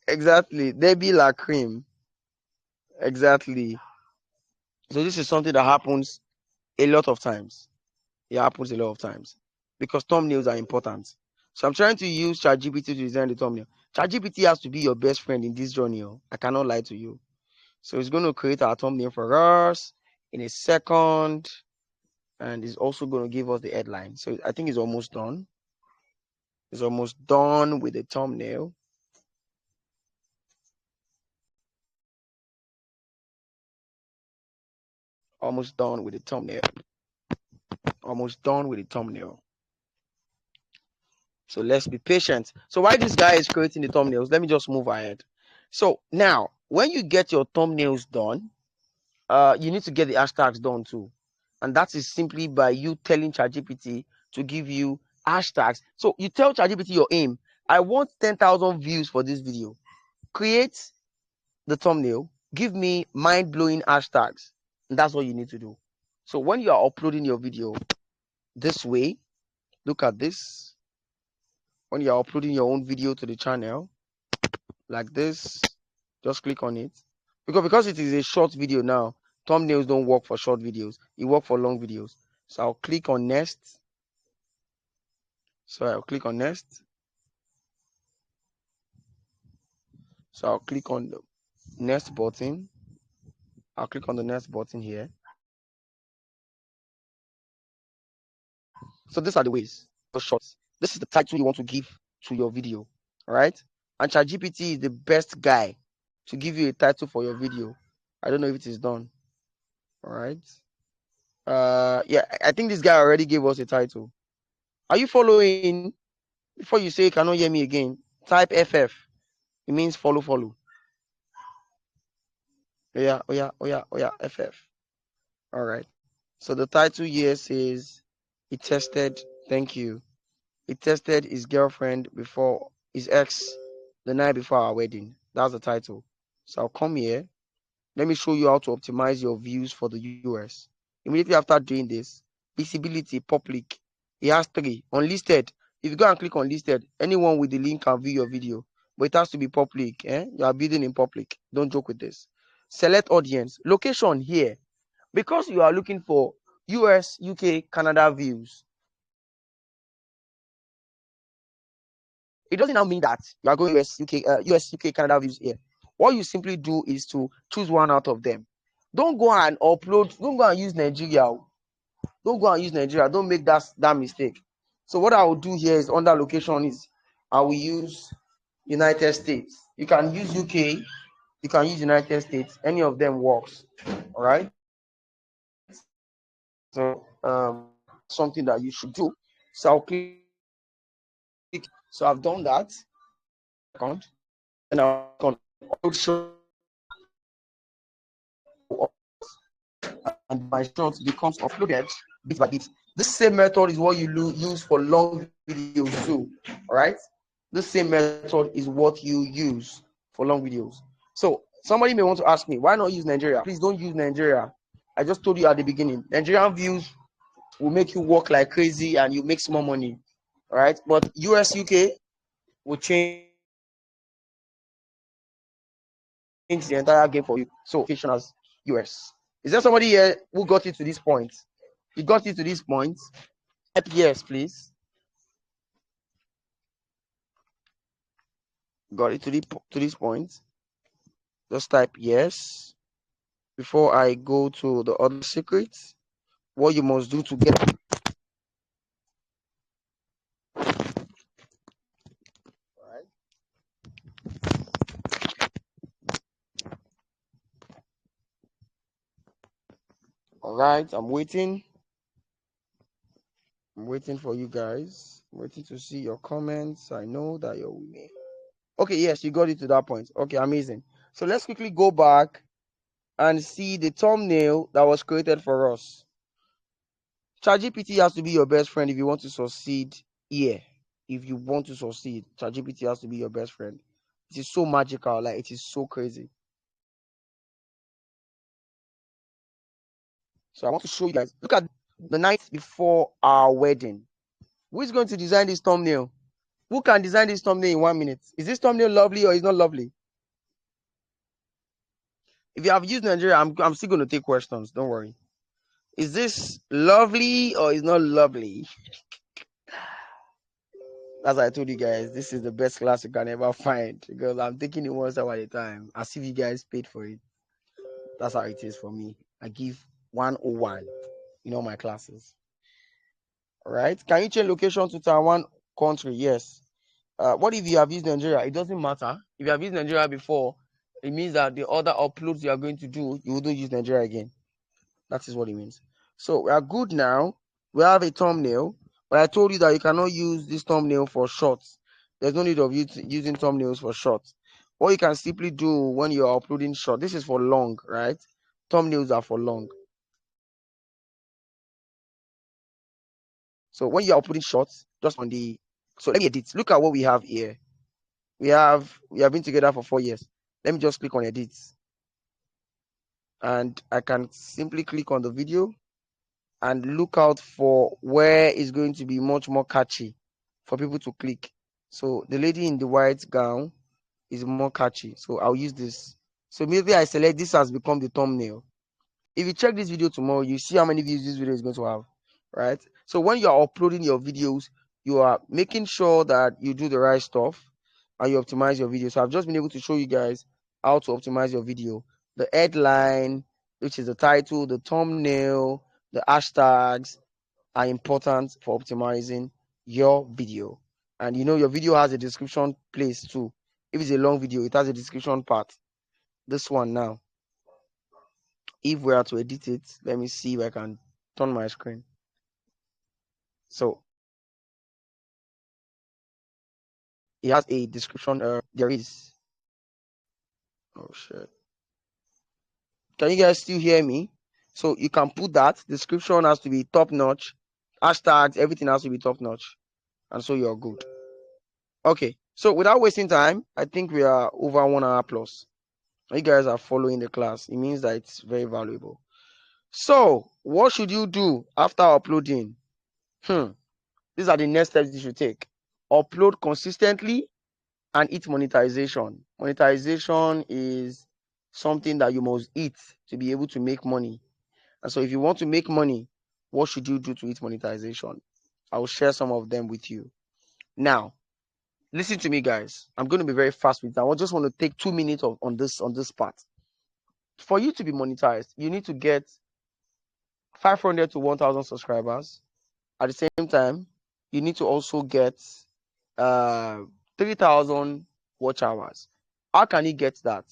Exactly. They be like cream. Exactly. So this is something that happens a lot of times. It happens a lot of times because thumbnails are important. So I'm trying to use ChatGPT to design the thumbnail. ChatGPT has to be your best friend in this journey. I cannot lie to you. So it's going to create our thumbnail for us in a second, and it's also going to give us the headline. So I think it's almost done. It's almost done with the thumbnail. Almost done with the thumbnail. Almost done with the thumbnail. So let's be patient. So while this guy is creating the thumbnails, let me just move ahead. So now, when you get your thumbnails done, you need to get the hashtags done too. And that is simply by you telling ChatGPT to give you hashtags. So you tell ChatGPT your aim. I want 10,000 views for this video. Create the thumbnail. Give me mind-blowing hashtags. And that's what you need to do. So when you are uploading your video this way, look at this. When you are uploading your own video to the channel, like this, just click on it. Because it is a short video now, thumbnails don't work for short videos. It work for long videos. So I'll click on next. So I'll click on next. So I'll click on the next button. I'll click on the next button here. So these are the ways for shorts. This is the title you want to give to your video. All right. And ChatGPT is the best guy to give you a title for your video. I don't know if it is done. All right. Yeah, I think this guy already gave us a title. Are you following? Before you say you cannot hear me again, type FF. It means follow. Oh yeah, FF. All right. So the title here says he tested. Thank you. He tested his girlfriend before his ex the night before our wedding. That's the title. So I'll come here. Let me show you how to optimize your views for the US. Immediately after doing this, visibility, public. It has 3. Unlisted. If you go and click on listed, anyone with the link can view your video. But it has to be public. You are building in public. Don't joke with this. Select audience. Location here. Because you are looking for US, UK, Canada views, it doesn't now mean that you are going US, UK, Canada views here. What you simply do is to choose one out of them. Don't go and upload, don't go and use Nigeria. Don't go and use Nigeria. Don't make that mistake. So what I will do here is under location is I will use United States. You can use UK, you can use United States. Any of them works. All right. So something that you should do. So I'll click. So I've done that. Account. And I'll click on upload short, and my short becomes uploaded bit by bit. This same method is what you use for long videos too. All right. This same method is what you use for long videos. So somebody may want to ask me, why not use Nigeria? Please don't use Nigeria. I just told you at the beginning, Nigerian views will make you work like crazy and you make small money. All right. But US, UK will change the entire game for you. So location as US. Is there somebody here who got it to this point? You got it to this point? Type yes, please. Got it to this point? Just type yes. Before I go to the other secrets, what you must do to get All right, I'm waiting. I'm waiting for you guys. I'm waiting to see your comments. I know that you're with me. Okay, yes, you got it to that point. Okay, amazing. So let's quickly go back and see the thumbnail that was created for us. ChatGPT has to be your best friend if you want to succeed here. If you want to succeed, ChatGPT has to be your best friend. It is so magical, like it is so crazy. So I want to show you guys. Look at the night before our wedding. Who is going to design this thumbnail? Who can design this thumbnail in 1 minute? Is this thumbnail lovely or is not lovely? If you have used Nigeria, I'm still going to take questions. Don't worry. Is this lovely or is not lovely? As I told you guys, this is the best class you can ever find because I'm taking it one step at a time. As if you guys paid for it. That's how it is for me. I give 101 in all my classes. All right. Can you change location to Taiwan country? Yes. What if you have used Nigeria? It doesn't matter. If you have used Nigeria before, it means that the other uploads you are going to do, you wouldn't use Nigeria again. That is what it means. So we are good now. We have a thumbnail, but I told you that you cannot use this thumbnail for shorts. There's no need of using thumbnails for shorts. What you can simply do when you are uploading short, this is for long, right? Thumbnails are for long. So when you are uploading shorts, just on the, so let me edit. Look at what we have here. We have been together for 4 years. Let me just click on edits. And I can simply click on the video and look out for where it's going to be much more catchy for people to click. So the lady in the white gown is more catchy. So I'll use this. So maybe I select this has become the thumbnail. If you check this video tomorrow, you see how many views this video is going to have, right? So when you are uploading your videos, you are making sure that you do the right stuff and you optimize your video. So I've just been able to show you guys how to optimize your video. The headline, which is the title, the thumbnail, the hashtags are important for optimizing your video. And you know your video has a description place too. If it's a long video, it has a description part. This one now. If we are to edit it, let me see if I can turn my screen. So it has a description. There is. Oh shit. Can you guys still hear me? So you can put that. Description has to be top notch. Hashtags, everything has to be top notch. And so you're good. Okay. So without wasting time, I think we are over 1 hour plus. You guys are following the class. It means that it's very valuable. So what should you do after uploading? These are the next steps you should take. Upload consistently and eat monetization. Monetization is something that you must eat to be able to make money. And so if you want to make money, what should you do to eat monetization? I will share some of them with you. Now, listen to me, guys. I'm going to be very fast with that. I just want to take 2 minutes on this part. For you to be monetized, you need to get 500 to 1,000 subscribers. At the same time, you need to also get 3,000 watch hours. How can you get that?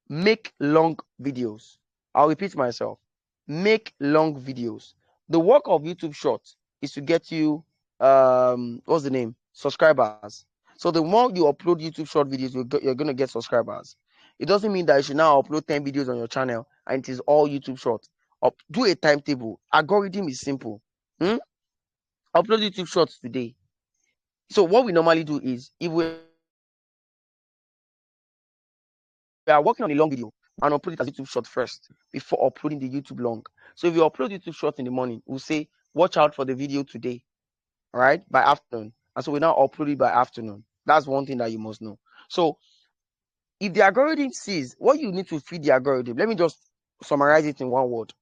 Make long videos. I'll repeat myself. Make long videos. The work of YouTube Shorts is to get you what's the name? Subscribers. So the more you upload YouTube short videos, you're going to get subscribers. It doesn't mean that you should now upload 10 videos on your channel and it is all YouTube short. Do a timetable. Algorithm is simple. Upload YouTube shorts today. So what we normally do is, if we are working on a long video and upload it as YouTube short first before uploading the YouTube long. So if you upload YouTube short in the morning, we'll say, watch out for the video today, all right, by afternoon. And so we now upload it by afternoon. That's one thing that you must know. So if the algorithm sees what you need to feed the algorithm, let me just summarize it in one word.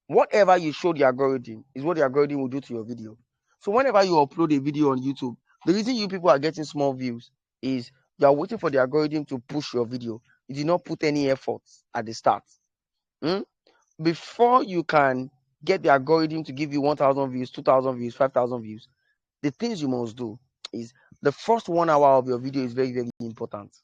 Whatever you show the algorithm is what the algorithm will do to your video. So whenever you upload a video on YouTube, the reason you people are getting small views is you are waiting for the algorithm to push your video. You did not put any effort at the start. Before you can get the algorithm to give you 1,000 views, 2,000 views, 5,000 views, the things you must do is the first 1 hour of your video is very, very important.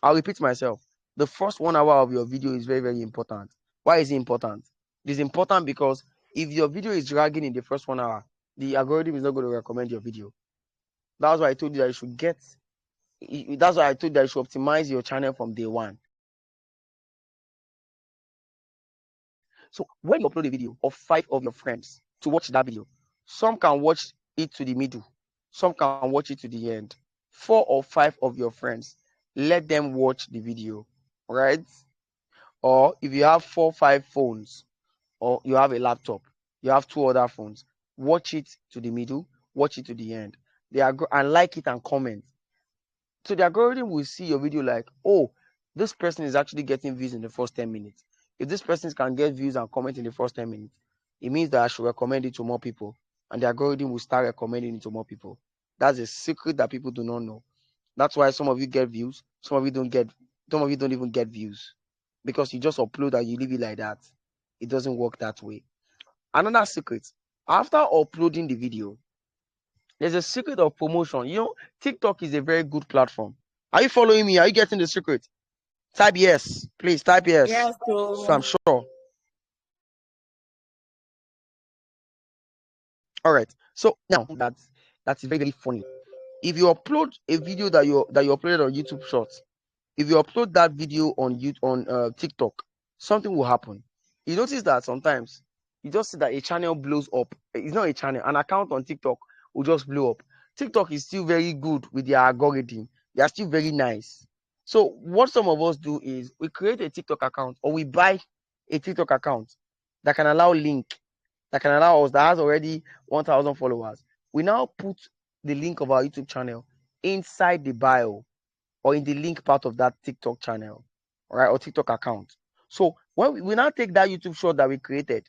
I'll repeat myself. The first 1 hour of your video is very, very important. Why is it important? It is important because if your video is dragging in the first 1 hour, the algorithm is not going to recommend your video. That's why I told you that you should get. That's why I told you that you should optimize your channel from day one. So when you upload a video of 5 of your friends to watch that video, some can watch it to the middle, some can watch it to the end. 4 or 5 of your friends, let them watch the video, right? Or if you have 4 or 5 phones, or you have a laptop, you have 2 other phones, watch it to the middle, watch it to the end. And like it and comment. So the algorithm will see your video like, oh, this person is actually getting views in the first 10 minutes. If this person can get views and comment in the first 10 minutes, it means that I should recommend it to more people. And the algorithm will start recommending it to more people. That's a secret that people do not know. That's why some of you get views, some of you don't even get views. Because you just upload and you leave it like that. It doesn't work that way. Another secret, after uploading the video, there's a secret of promotion. TikTok is a very good platform. Are you following me? Are you getting the secret? Type yes. Please type yes. Yes, So I'm so sure. All right. So now that's very, very funny. If you upload a video that you uploaded on YouTube Shorts, if you upload that video on TikTok, something will happen. You notice that sometimes you just see that a channel blows up. It's not a channel, an account on TikTok will just blow up. TikTok is still very good with their algorithm. They are still very nice. So what some of us do is we create a TikTok account, or we buy a TikTok account that can allow us, that has already 1,000 followers. We now put the link of our YouTube channel inside the bio or in the link part of that TikTok channel, right, or TikTok account. So when we now take that YouTube short that we created,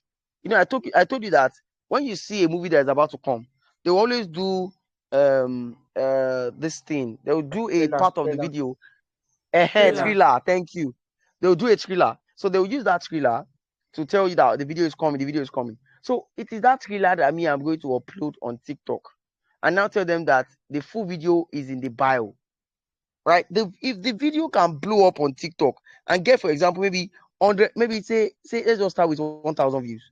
I told you that when you see a movie that is about to come, they will always do this thing. They will do a part of the video, a trailer. thriller. Thank you. They will do a thriller. So they will use that thriller to tell you that the video is coming. The video is coming. So it is that thriller that I'm going to upload on TikTok, and now tell them that the full video is in the bio. Right? If the video can blow up on TikTok and get, for example, maybe 100, maybe say let's just start with 1,000 views.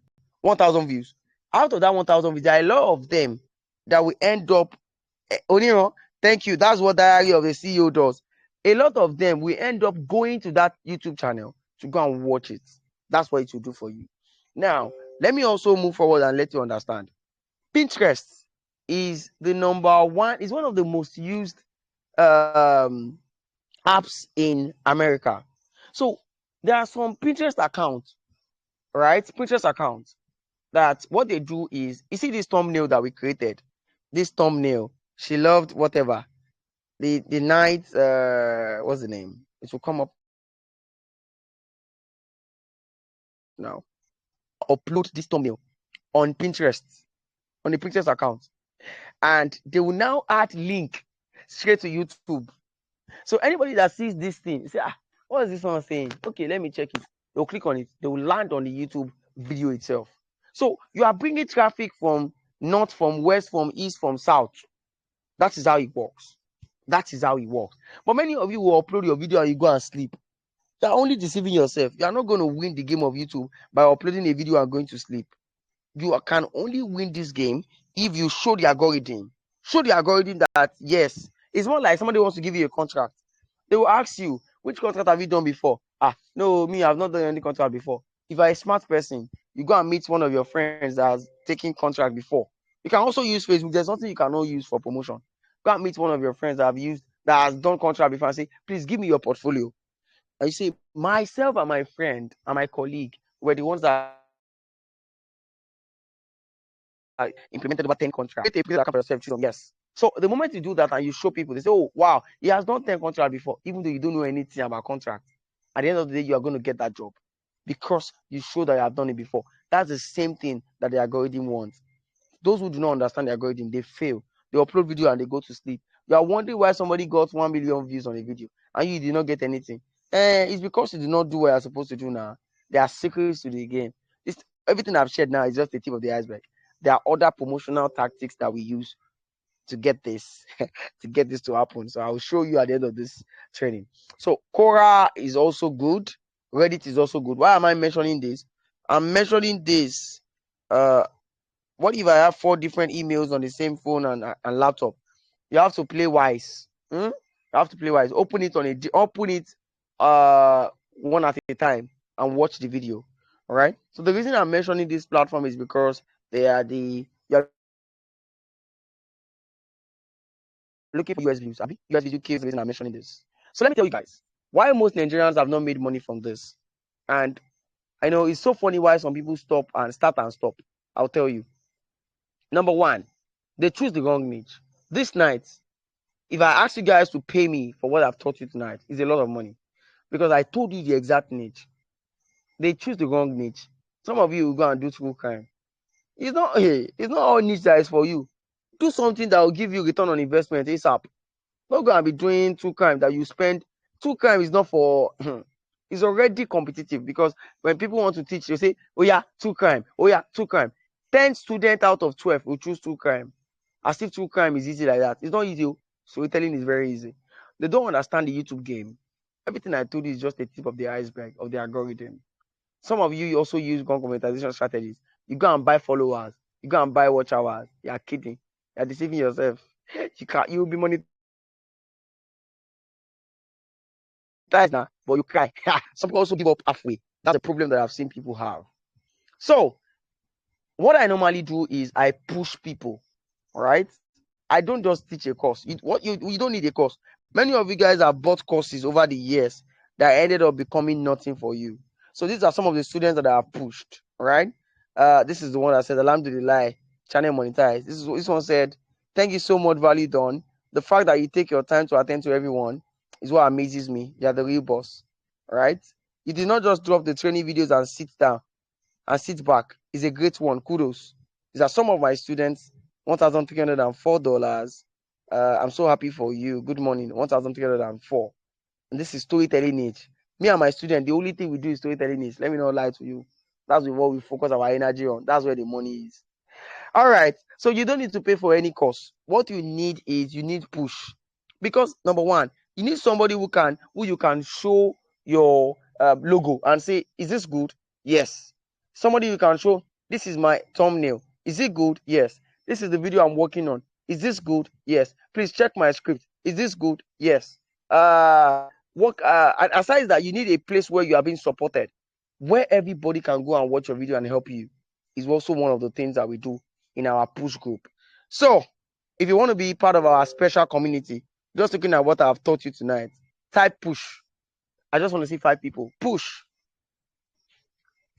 1,000 views. Out of that 1,000 views, there are a lot of them that will end up. Oniro, thank you. That's what Diary of the CEO does. A lot of them will end up going to that YouTube channel to go and watch it. That's what it will do for you. Now, let me also move forward and let you understand. Pinterest is the number one, is one of the most used apps in America. So there are some Pinterest accounts, right? Pinterest accounts that what they do is, you see this thumbnail that we created, this thumbnail, she loved whatever, the night, what's the name? It will come up now. Upload this thumbnail on Pinterest, on the Pinterest account, and they will now add link straight to YouTube. So anybody that sees this thing, say, what is this one saying? Okay, let me check it. They'll click on it. They will land on the YouTube video itself. So you are bringing traffic from north, from west, from east, from south. That is how it works. That is how it works. But many of you will upload your video and you go and sleep. You are only deceiving yourself. You are not going to win the game of YouTube by uploading a video and going to sleep. You can only win this game if you show the algorithm. Show the algorithm that, yes, it's more like somebody wants to give you a contract. They will ask you, which contract have you done before? No, me, I've not done any contract before. If you're a smart person, you go and meet one of your friends that has taken contract before. You can also use Facebook. There's nothing you cannot use for promotion. Go and meet one of your friends that has done contract before and say, please give me your portfolio. And you say, myself and my friend and my colleague were the ones that implemented over 10 contracts. Create a place account for yourself, choose them. Yes. So the moment you do that and you show people, they say, oh, wow, he has done 10 contracts before, even though you don't know anything about contract. At the end of the day, you are going to get that job because you show that you have done it before. That's the same thing that the algorithm wants. Those who do not understand the algorithm, they fail. They upload video and they go to sleep. You are wondering why somebody got 1 million views on a video and you did not get anything. It's because you did not do what you're supposed to do now. There are secrets to the game. Everything I've shared now is just the tip of the iceberg. There are other promotional tactics that we use to get this to happen. So I'll show you at the end of this training. So Quora is also good. Reddit is also good. Why am I mentioning this? I'm mentioning this. What if I have 4 different emails on the same phone and laptop? You have to play wise. You have to play wise. Open it one at a time and watch the video. All right. So the reason I'm mentioning this platform is because you're looking for US views. US video kills the reason I'm mentioning this. So let me tell you guys why most Nigerians have not made money from this. And I know it's so funny why some people start and stop. I'll tell you. Number one, they choose the wrong niche. This night, if I ask you guys to pay me for what I've taught you tonight, it's a lot of money because I told you the exact niche. They choose the wrong niche. Some of you will go and do true crime. It's not all niche that is for you. Do something that will give you return on investment ASAP. Not going to be doing true crime that you spend. True crime is not for. It's already competitive because when people want to teach, they say, "Oh yeah, true crime. Oh yeah, true crime." 10 students out of 12 will choose true crime, as if true crime is easy like that. It's not easy. Storytelling is very easy. They don't understand the YouTube game. Everything I told you is just the tip of the iceberg of the algorithm. Some of you also use monetization strategies. You go and buy followers. You go and buy watch hours. You are kidding. You are deceiving yourself. You will be monetized now, but you cry. Some people also give up halfway. That's a problem that I've seen people have. So what I normally do is I push people. All right. I don't just teach a course. You don't need a course. Many of you guys have bought courses over the years that ended up becoming nothing for you. So these are some of the students that I have pushed. All right. This is the one that said, Alhamdulillah, channel monetized. This one said, thank you so much, value done. The fact that you take your time to attend to everyone is what amazes me. You're the real boss. All right. You did not just drop the training videos and sit down and sit back. It's a great one. Kudos. These are some of my students. $1,304. I'm so happy for you. Good morning. 1,304. And this is storytelling age. Me and my student, the only thing we do is storytelling age. Let me not lie to you. That's what we focus our energy on. That's where the money is. All right. So you don't need to pay for any course. What you need is you need push. Because number one, you need somebody who you can show your logo and say, is this good? Yes. Somebody you can show, this is my thumbnail. Is it good? Yes. This is the video I'm working on. Is this good? Yes. Please check my script. Is this good? Yes. Aside that, you need a place where you are being supported, where everybody can go and watch your video and help you. Is also one of the things that we do in our push group. So if you want to be part of our special community, just looking at what I've taught you tonight, type push. I just want to see 5 people. Push.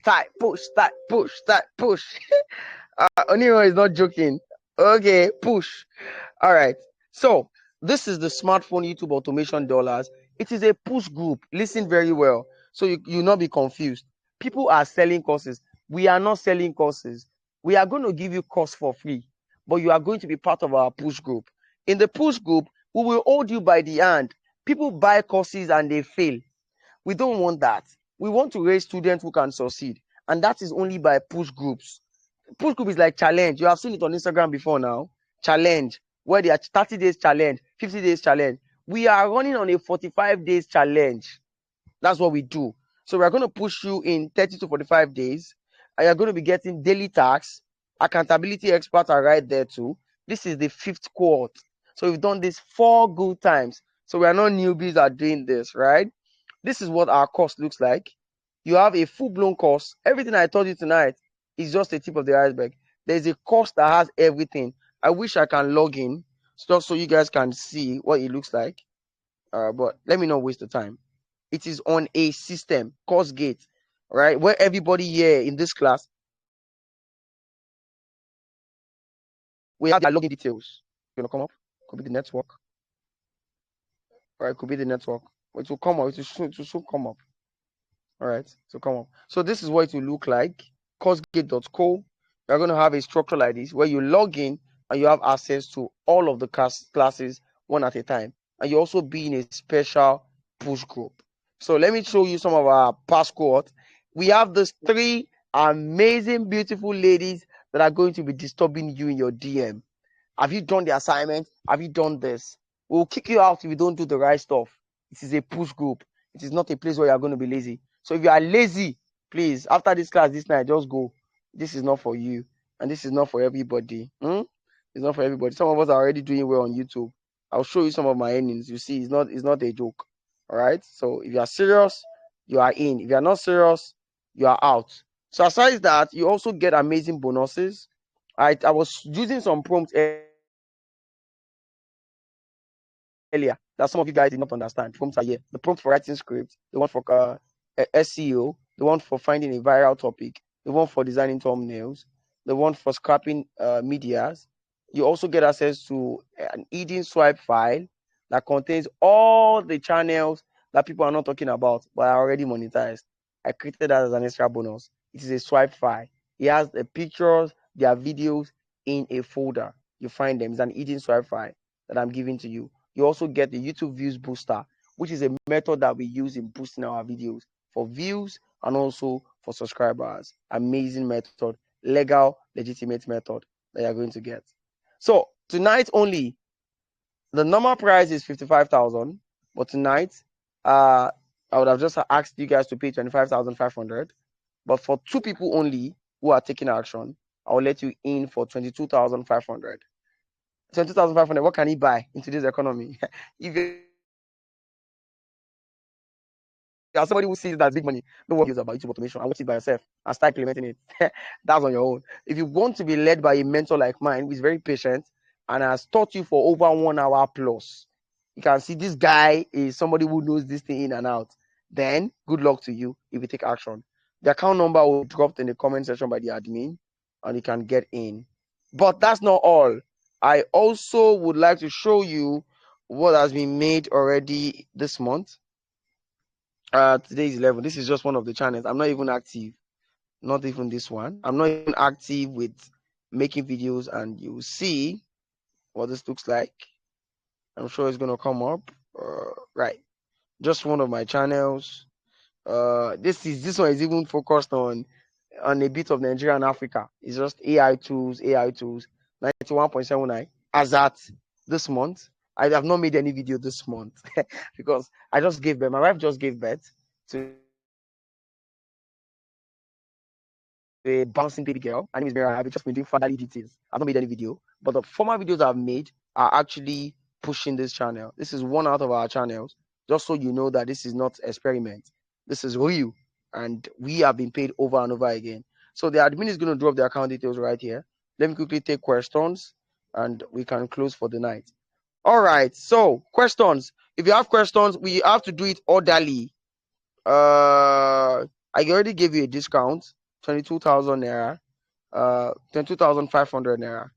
Type push, type push, type push. Oniro is not joking. Okay, push. All right. So this is the smartphone YouTube automation dollars. It is a push group. Listen very well. So you not be confused. People are selling courses. We are not selling courses. We are going to give you course for free, but you are going to be part of our push group. In the push group, we will hold you by the hand. People buy courses and they fail. We don't want that. We want to raise students who can succeed, and that is only by push groups. Push group is like challenge. You have seen it on Instagram before now. Challenge, where they are 30 days challenge, 50 days challenge. We are running on a 45 days challenge. That's what we do. So we're going to push you in 30 to 45 days, and you're going to be getting daily tasks. Accountability experts are right there too. This is the 5th cohort. So we've done this 4 good times. So we are not newbies are doing this, right? This is what our course looks like. You have a full-blown course. Everything I told you tonight is just the tip of the iceberg. There's a course that has everything. I wish I can log in just so you guys can see what it looks like. But let me not waste the time. It is on a system, course gate, right? Where everybody here in this class, we have their login details. You know, come up. Could be the network. All right, could be the network. It will come up. It will soon come up. All right, so come on. So this is what it will look like. Coursegate.co. You're going to have a structure like this where you log in and you have access to all of the classes one at a time. And you also be in a special push group. So let me show you some of our past cohort. We have these 3 amazing, beautiful ladies that are going to be disturbing you in your DM. Have you done the assignment? Have you done this? We'll kick you out if you don't do the right stuff. It is a push group. It is not a place where you're going to be lazy. So if you are lazy, Please, after this class this night, just go. This is not for you, and this is not for everybody. It's not for everybody. Some of us are already doing well on YouTube. I'll show you some of my earnings. You see, it's not a joke. All right. So if you are serious, you are in. If you are not serious, you are out. So aside that, you also get amazing bonuses. I was using some prompts earlier that some of you guys did not understand. Prompts are here. The prompt for writing scripts, the one for SEO, the one for finding a viral topic, the one for designing thumbnails, the one for scrapping medias. You also get access to an hidden swipe file that contains all the channels that people are not talking about but are already monetized. I created that as an extra bonus. It is a swipe file. It has the pictures, their videos in a folder. You find them. It's an hidden swipe file that I'm giving to you. You also get the YouTube views booster, which is a method that we use in boosting our videos for views and also for subscribers. Amazing method, legal, legitimate method that you're going to get. So tonight only, the normal price is 55,000, but tonight, I would have just asked you guys to pay 25,500. But for 2 people only who are taking action, I will let you in for 22,500. 22,500. What can he buy in today's economy? If you are somebody who sees that as big money, don't worry about YouTube automation and watch it by yourself and start implementing it. That's on your own. If you want to be led by a mentor like mine, who is very patient and has taught you for over 1 hour plus, you can see this guy is somebody who knows this thing in and out. Then good luck to you if you take action. The account number will be dropped in the comment section by the admin and you can get in. But that's not all. I also would like to show you what has been made already this month. Today is 11. This is just one of the channels. I'm not even active. Not even this one. I'm not even active with making videos, and you see what this looks like. I'm sure it's gonna come up. Right. Just one of my channels. This one is even focused on a bit of Nigeria and Africa. It's just AI tools, 91.79. As at this month, I have not made any video this month because I just gave birth. My wife just gave birth to a bouncing baby girl. Her name is Mira. I've just been doing fatherly details. I've not made any video, but the former videos I've made are actually pushing this channel. This is one out of our channels, just so you know that this is not experiment. This is real, and we have been paid over and over again. So the admin is going to drop the account details right here. Let me quickly take questions, and we can close for the night. All right. So questions. If you have questions, we have to do it orderly. I already gave you a discount, 22,000 naira, 22,500 naira.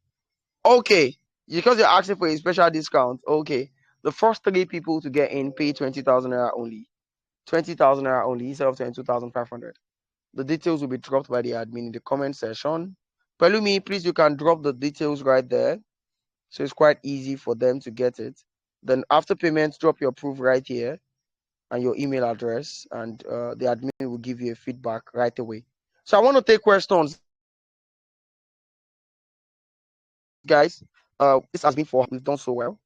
Okay, because you're asking for a special discount. Okay, the first 3 people to get in pay 20,000 naira only, 20,000 naira only instead of 22,500. The details will be dropped by the admin in the comment section. Pelumi, please, you can drop the details right there, so it's quite easy for them to get it. Then after payment, drop your proof right here and your email address, and the admin will give you a feedback right away. So I want to take questions, guys. This has been for, we've done so well.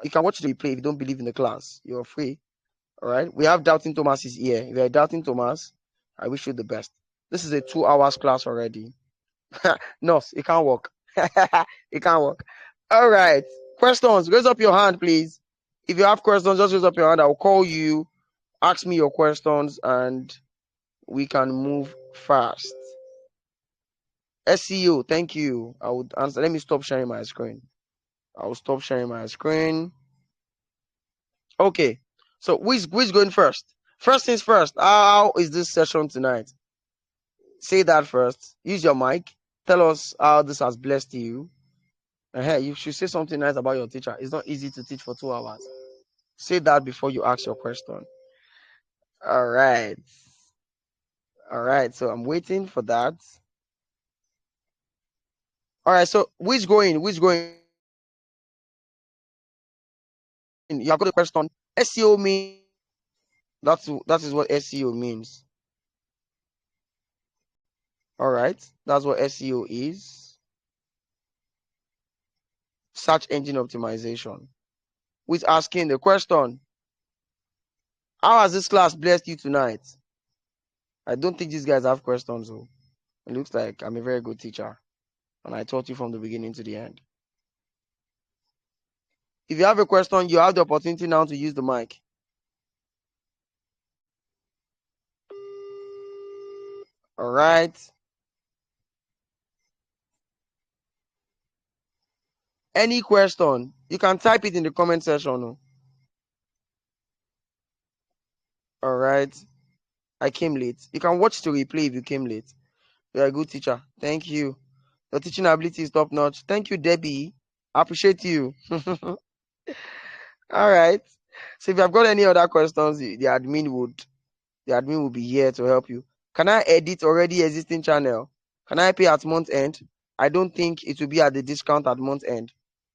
You can watch the replay if you don't believe in the class. You're free. All right. We have Doubting Thomas is here. If you're Doubting Thomas, I wish you the best. This is a 2 hours class already. No, it can't work. It can't work. All right. Questions. Raise up your hand, please. If you have questions, just raise up your hand. I'll call you. Ask me your questions, and we can move fast. SEO, thank you. I would answer. Let me stop sharing my screen. I will stop sharing my screen. Okay. So who is going first? First things first. How is this session tonight? Say that first. Use your mic. Tell us how this has blessed you. Hey, you should say something nice about your teacher. It's not easy to teach for 2 hours. Say that before you ask your question. All right. All right. So I'm waiting for that. All right. So who is going? Who is going? You have got a question. SEO means that is what SEO means. All right. That's what SEO is. Search engine optimization. Who is asking the question? How has this class blessed you tonight? I don't think these guys have questions. So it looks like I'm a very good teacher, and I taught you from the beginning to the end. If you have a question, you have the opportunity now to use the mic. All right. Any question, you can type it in the comment section. All right. I came late. You can watch the replay if you came late. You're a good teacher. Thank you. Your teaching ability is top notch. Thank you, Debbie. I appreciate you. All right. So if you have got any other questions, the admin would be here to help you. Can I edit already existing channel? Can I pay at month end? I don't think it will be at the discount at month end.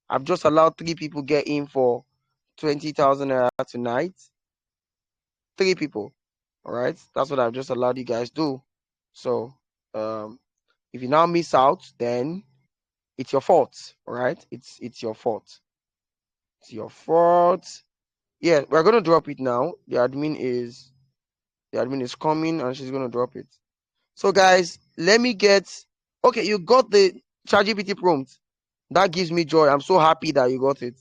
I've just allowed 3 people get in for 20,000 naira tonight. 3 people. All right. That's what I've just allowed you guys do. So if you now miss out, then it's your fault. All right. It's your fault. It's your fault. Yeah, we're gonna drop it now. The admin is coming and she's gonna drop it. So guys, let me get okay, you got the ChatGPT prompt. That gives me joy. I'm so happy that you got it.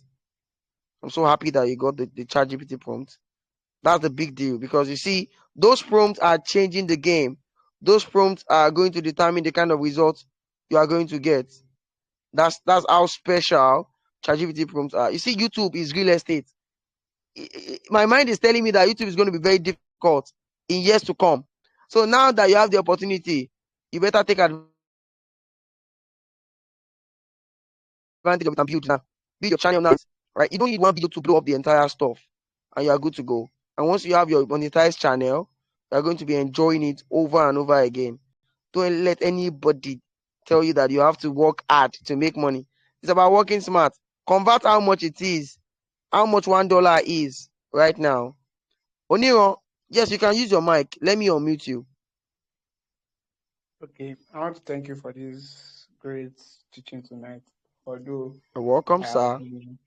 I'm so happy that you got the ChatGPT prompt. That's the big deal because you see, those prompts are changing the game. Those prompts are going to determine the kind of results you are going to get. That's how special ChatGPT prompts are. You see, YouTube is real estate. My mind is telling me that YouTube is going to be very difficult in years to come. So now that you have the opportunity, you better take advantage of it and build now. Build your channel now, right? You don't need one video to blow up the entire stuff, and you are good to go. And once you have your monetized channel, you are going to be enjoying it over and over again. Don't let anybody tell you that you have to work hard to make money. It's about working smart. Convert how much it is, how much $1 is right now. Oniro, yes, you can use your mic. Let me unmute you. Okay, I want to thank you for this great teaching tonight. Although You're welcome, I have sir. been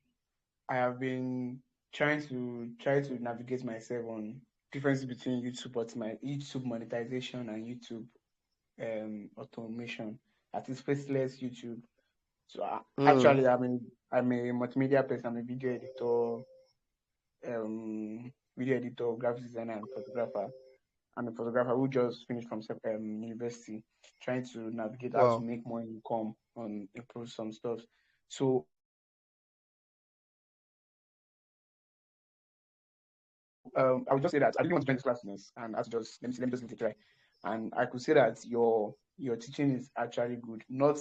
I have been trying to navigate myself on difference between YouTube monetization and YouTube automation. That is faceless YouTube. So Mm. actually, I'm a multimedia person. I'm a video editor, graphic designer, and photographer. I'm a photographer who just finished from university, trying to navigate how to Wow. make more income and improve some stuff. So I would just say that I really want to join this class, and I to just let me just give it a try. And I could say that your teaching is actually good. Not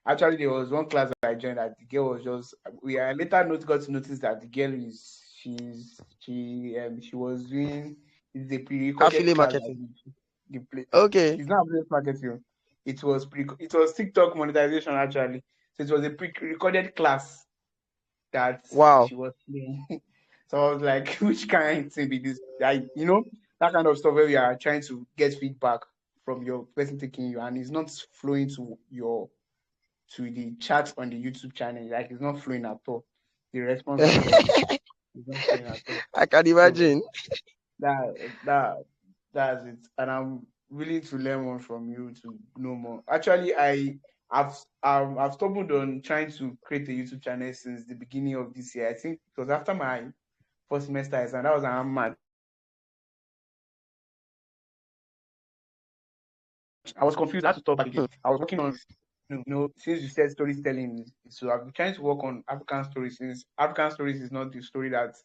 actually, there was one class that I joined that the girl was just. We I later got to notice that the girl is she was doing it's a pre-recorded Affiliate class that marketing. the play. Okay. It's not affiliate marketing. It was TikTok monetization actually. So it was a pre-recorded class that Wow. she was playing. So I was like, which kind of thing be this? That kind of stuff where we are trying to get feedback from your person taking you, and it's not flowing to the chat on the YouTube channel. Like it's not flowing at all. The response and all is not flowing at all. I can So imagine. that that that's it. And I'm willing to learn more from you to know more. Actually, I've stumbled on trying to create a YouTube channel since the beginning of this year. I think it was after my first semester exam. That was around March. I was confused. I had to stop back again. I was working on, since you said storytelling, so I've been trying to work on African stories since African stories is not the story that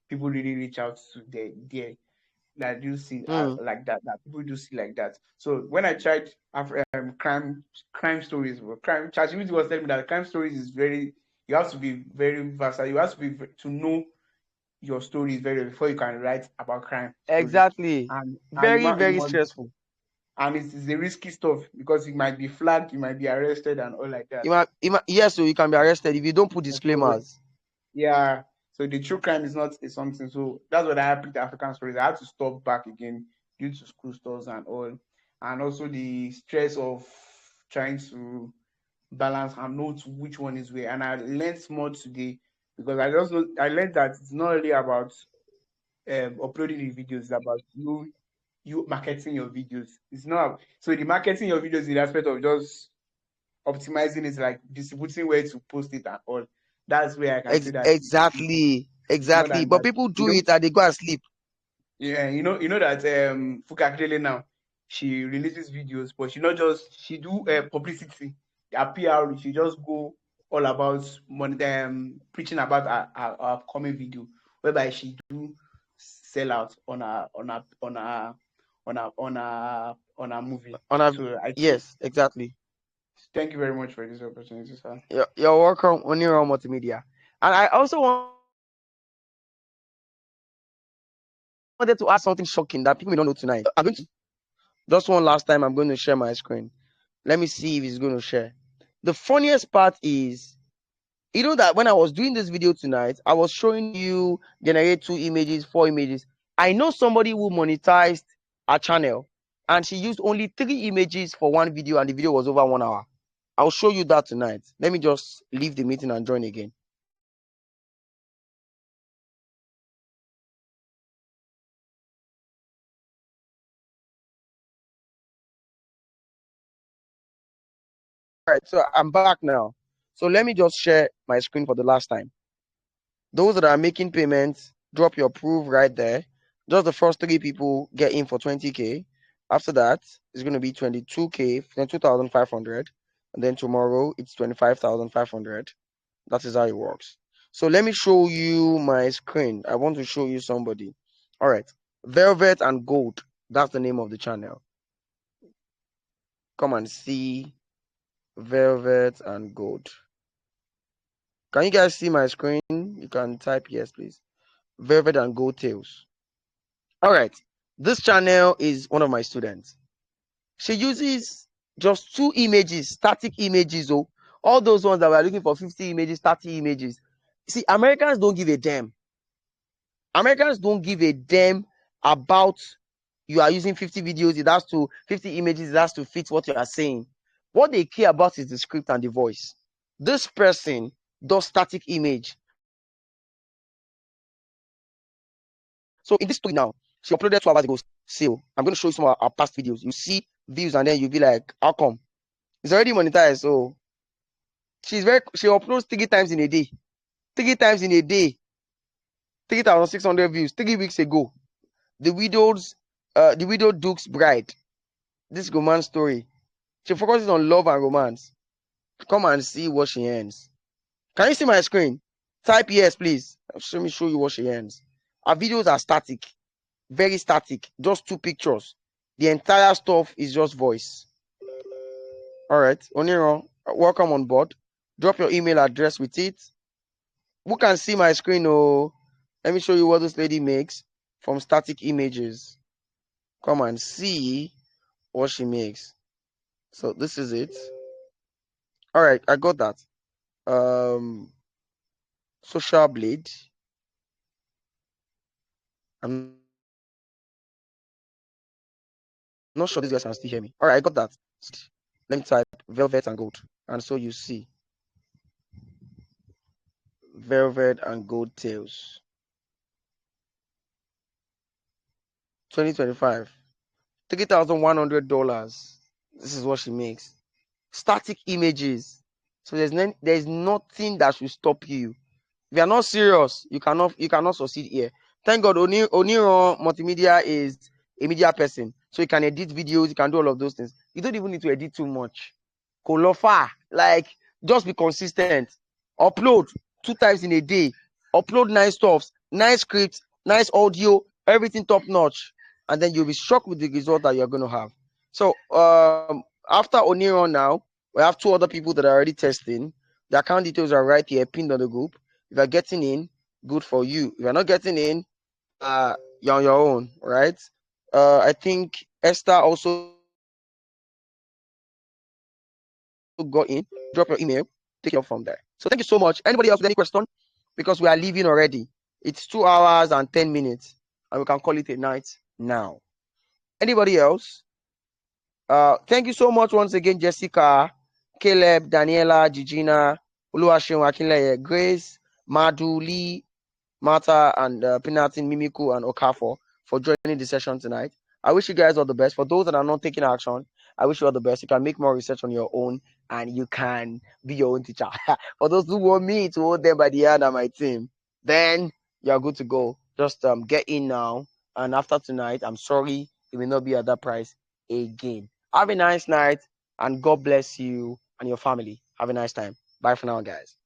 people really reach out to there that you see Mm. like that people do see like that. So when I tried crime stories, ChatGPT was telling me that crime stories is very you have to be very versatile. You have to to know your stories very before you can write about crime story. Exactly. And Very, very must stressful. and it's a risky stuff because you might be flagged, you might be arrested and all like that. Yes, so you can be arrested if you don't put And so disclaimers. yeah, so the true crime is not a something. So that's what I picked the African stories. I had to stop back again due to school stores and all, and also the stress of trying to balance and know which one is where. And I learned more today because I learned that it's not really about uploading the videos, it's about you you marketing your videos. It's not so the marketing your videos in the aspect of just optimizing it, like distributing where to post it and all. That's where I can say that Exactly. it's more than But that. people do it and they go and sleep. Yeah, you know that Fuka Akindele now, she releases videos, but she not just she do publicity, her PR. She just go all about preaching about her upcoming video, whereby she do sell out on her movie. So I think Yes, exactly. thank you very much for this opportunity, sir. You're welcome, Oniro Multimedia. And I also wanted to add something shocking that people may not know tonight. I'm going to just one last time. I'm going to share my screen. Let me see if it's going to share. The funniest part is, you know that when I was doing this video tonight, I was showing you generate 2 images, 4 images. I know somebody who monetized a channel and she used only 3 images for one video and the video was over 1 hour. I'll show you that tonight. Let me just leave the meeting and join again. All right, so I'm back now. So let me just share my screen for the last time. Those that are making payments, drop your proof right there. Just the first 3 people get in for 20K. After that, it's going to be 22K, 22,500. And then tomorrow, it's 25,500. That is how it works. So let me show you my screen. I want to show you somebody. All right. Velvet and Gold. That's the name of the channel. Come and see Velvet and Gold. Can you guys see my screen? You can type yes, please. Velvet and Gold Tails. All right. This channel is one of my students. She uses just 2 images, static images. Oh, all those ones that were looking for 50 images, 30 images. See, Americans don't give a damn. Americans don't give a damn about you are using 50 videos, it has to 50 images, it has to fit what you are saying. What they care about is the script and the voice. This person does static image. So in this story now, she uploaded 2 hours ago. So I'm going to show you some of our past videos. You see views and then you'll be like, how come? It's already monetized. So she uploads 3 times in a day. 3 times in a day. 3,600 views 3 weeks ago. The widow Duke's bride. This romance story. She focuses on love and romance. Come and see what she earns. Can you see my screen? Type yes, please. Let me show you what she earns. Our videos are static. Very static. Just 2 pictures. The entire stuff is just voice. All right. Oniro, welcome on board. Drop your email address with it. Who can see my screen? Oh, let me show you what this lady makes from static images. Come and see what she makes. So this is it. All right, I got that. Social blade. I'm not sure these guys can still hear me. All right, I got that. Let me type velvet and gold, and so you see velvet and gold tails. 2025, $3,100. This is what she makes. Static images. So there's nothing that should stop you. If you are not serious, you cannot succeed here. Thank God, Oniro Multimedia is a media person, so you can edit videos, you can do all of those things. You don't even need to edit too much. Kolofa, like just be consistent. Upload 2 times in a day. Upload nice stuffs, nice scripts, nice audio, everything top notch, and then you'll be shocked with the result that you're going to have. So after Oniro now, we have 2 other people that are already testing. The account details are right here, pinned on the group. If you're getting in, good for you. If you're not getting in, you're on your own, right? I think Esther also got in. Drop your email, take it up from there. So thank you so much. Anybody else with any question? Because we are leaving already. It's 2 hours and 10 minutes, and we can call it a night now. Anybody else? Thank you so much once again, Jessica, Caleb, Daniela, Gigina, Oluwaseun Akinleye, Grace, Maduli, Martha, and Pinatin, Mimiku, and Okafor for joining the session tonight. I wish you guys all the best. For those that are not taking action, I wish you all the best. You can make more research on your own and you can be your own teacher. For those who want me to hold them by the hand and my team, then you're good to go. Just get in now. And after tonight, I'm sorry it will not be at that price again. Have a nice night and God bless you and your family. Have a nice time. Bye for now, guys.